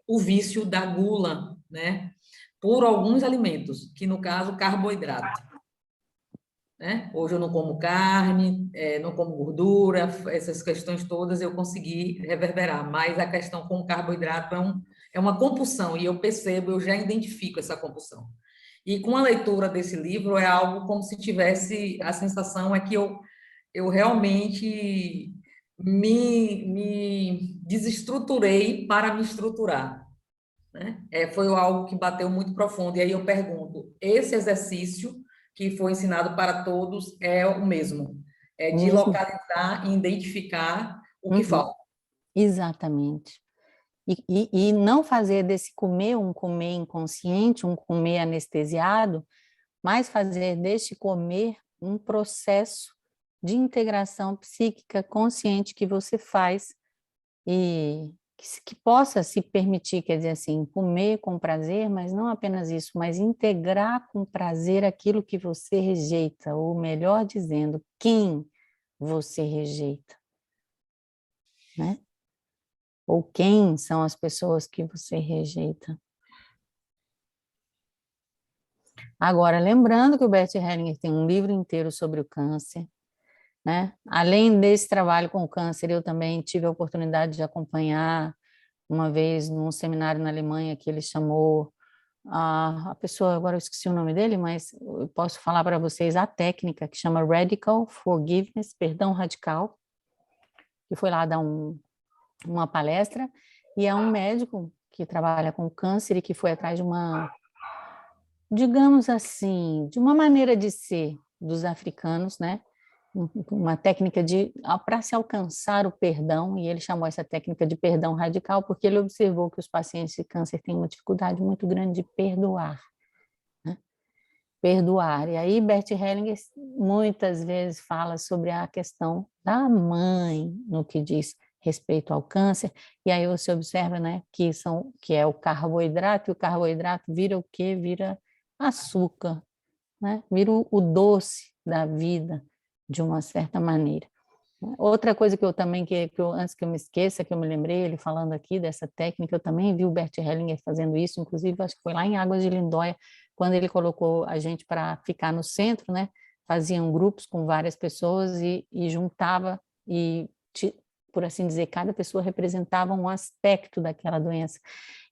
o vício da gula, né? Por alguns alimentos, que no caso, carboidrato. né? Hoje eu não como carne, não como gordura, essas questões todas eu consegui reverberar, mas a questão com o carboidrato é uma compulsão, e eu percebo, eu já identifico essa compulsão. E com a leitura desse livro é algo como se tivesse, a sensação é que eu realmente me desestruturei para me estruturar, né? Foi algo que bateu muito profundo. E aí eu pergunto, esse exercício que foi ensinado para todos é o mesmo? É de Mesmo. localizar e identificar o que falta. Exatamente. E não fazer desse comer um comer inconsciente, um comer anestesiado, mas fazer deste comer um processo de integração psíquica consciente que você faz e que possa se permitir, quer dizer assim, comer com prazer, mas não apenas isso, mas integrar com prazer aquilo que você rejeita, ou melhor dizendo, quem você rejeita, né? Ou quem são as pessoas que você rejeita. Agora, lembrando que o Bert Hellinger tem um livro inteiro sobre o câncer, né? Além desse trabalho com o câncer, eu também tive a oportunidade de acompanhar uma vez num seminário na Alemanha que ele chamou a pessoa, agora eu esqueci o nome dele, mas eu posso falar para vocês a técnica que chama Radical Forgiveness, perdão radical, que foi lá dar uma palestra, e é um médico que trabalha com câncer e que foi atrás de uma, digamos assim, de uma maneira de ser dos africanos, né? Uma técnica para se alcançar o perdão, e ele chamou essa técnica de perdão radical, porque ele observou que os pacientes de câncer têm uma dificuldade muito grande de perdoar, né? Perdoar. E aí Bert Hellinger muitas vezes fala sobre a questão da mãe no que diz respeito ao câncer, e aí você observa, né, que é o carboidrato, e o carboidrato vira o quê? Vira açúcar, né? Vira o doce da vida, de uma certa maneira. Outra coisa que eu também, antes que eu me esqueça, que eu me lembrei, ele falando aqui dessa técnica, eu também vi o Bert Hellinger fazendo isso, inclusive acho que foi lá em Águas de Lindóia, quando ele colocou a gente para ficar no centro, né? Faziam grupos com várias pessoas e juntava, por assim dizer, cada pessoa representava um aspecto daquela doença.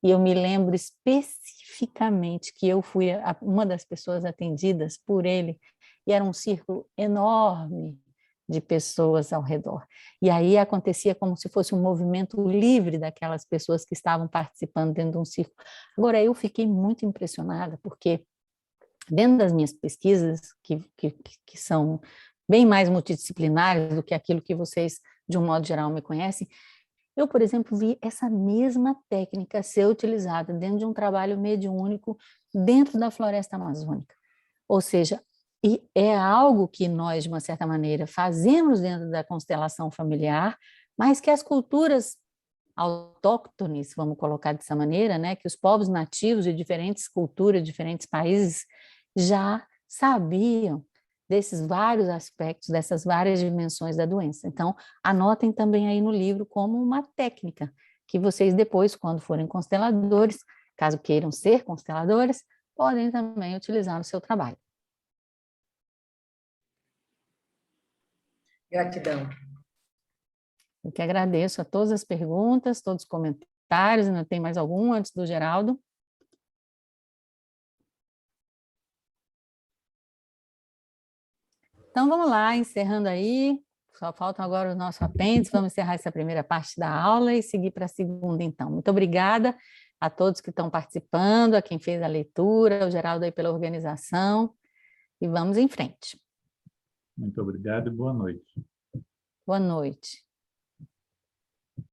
E eu me lembro especificamente que eu fui uma das pessoas atendidas por ele, e era um círculo enorme de pessoas ao redor. E aí acontecia como se fosse um movimento livre daquelas pessoas que estavam participando dentro de um círculo. Agora, eu fiquei muito impressionada, porque dentro das minhas pesquisas, que são bem mais multidisciplinares do que aquilo que vocês, de um modo geral, me conhecem, eu, por exemplo, vi essa mesma técnica ser utilizada dentro de um trabalho mediúnico dentro da floresta amazônica. Ou seja, e é algo que nós, de uma certa maneira, fazemos dentro da constelação familiar, mas que as culturas autóctones, vamos colocar dessa maneira, né, que os povos nativos de diferentes culturas, diferentes países, já sabiam desses vários aspectos, dessas várias dimensões da doença. Então, anotem também aí no livro como uma técnica, que vocês depois, quando forem consteladores, caso queiram ser consteladores, podem também utilizar no seu trabalho. Gratidão. Eu que agradeço a todas as perguntas, todos os comentários. Ainda tem mais algum antes do Geraldo? Então, vamos lá, encerrando aí. Só faltam agora os nossos apêndices. Vamos encerrar essa primeira parte da aula e seguir para a segunda, então. Muito obrigada a todos que estão participando, a quem fez a leitura, ao Geraldo aí pela organização. E vamos em frente. Muito obrigado e boa noite. Boa noite.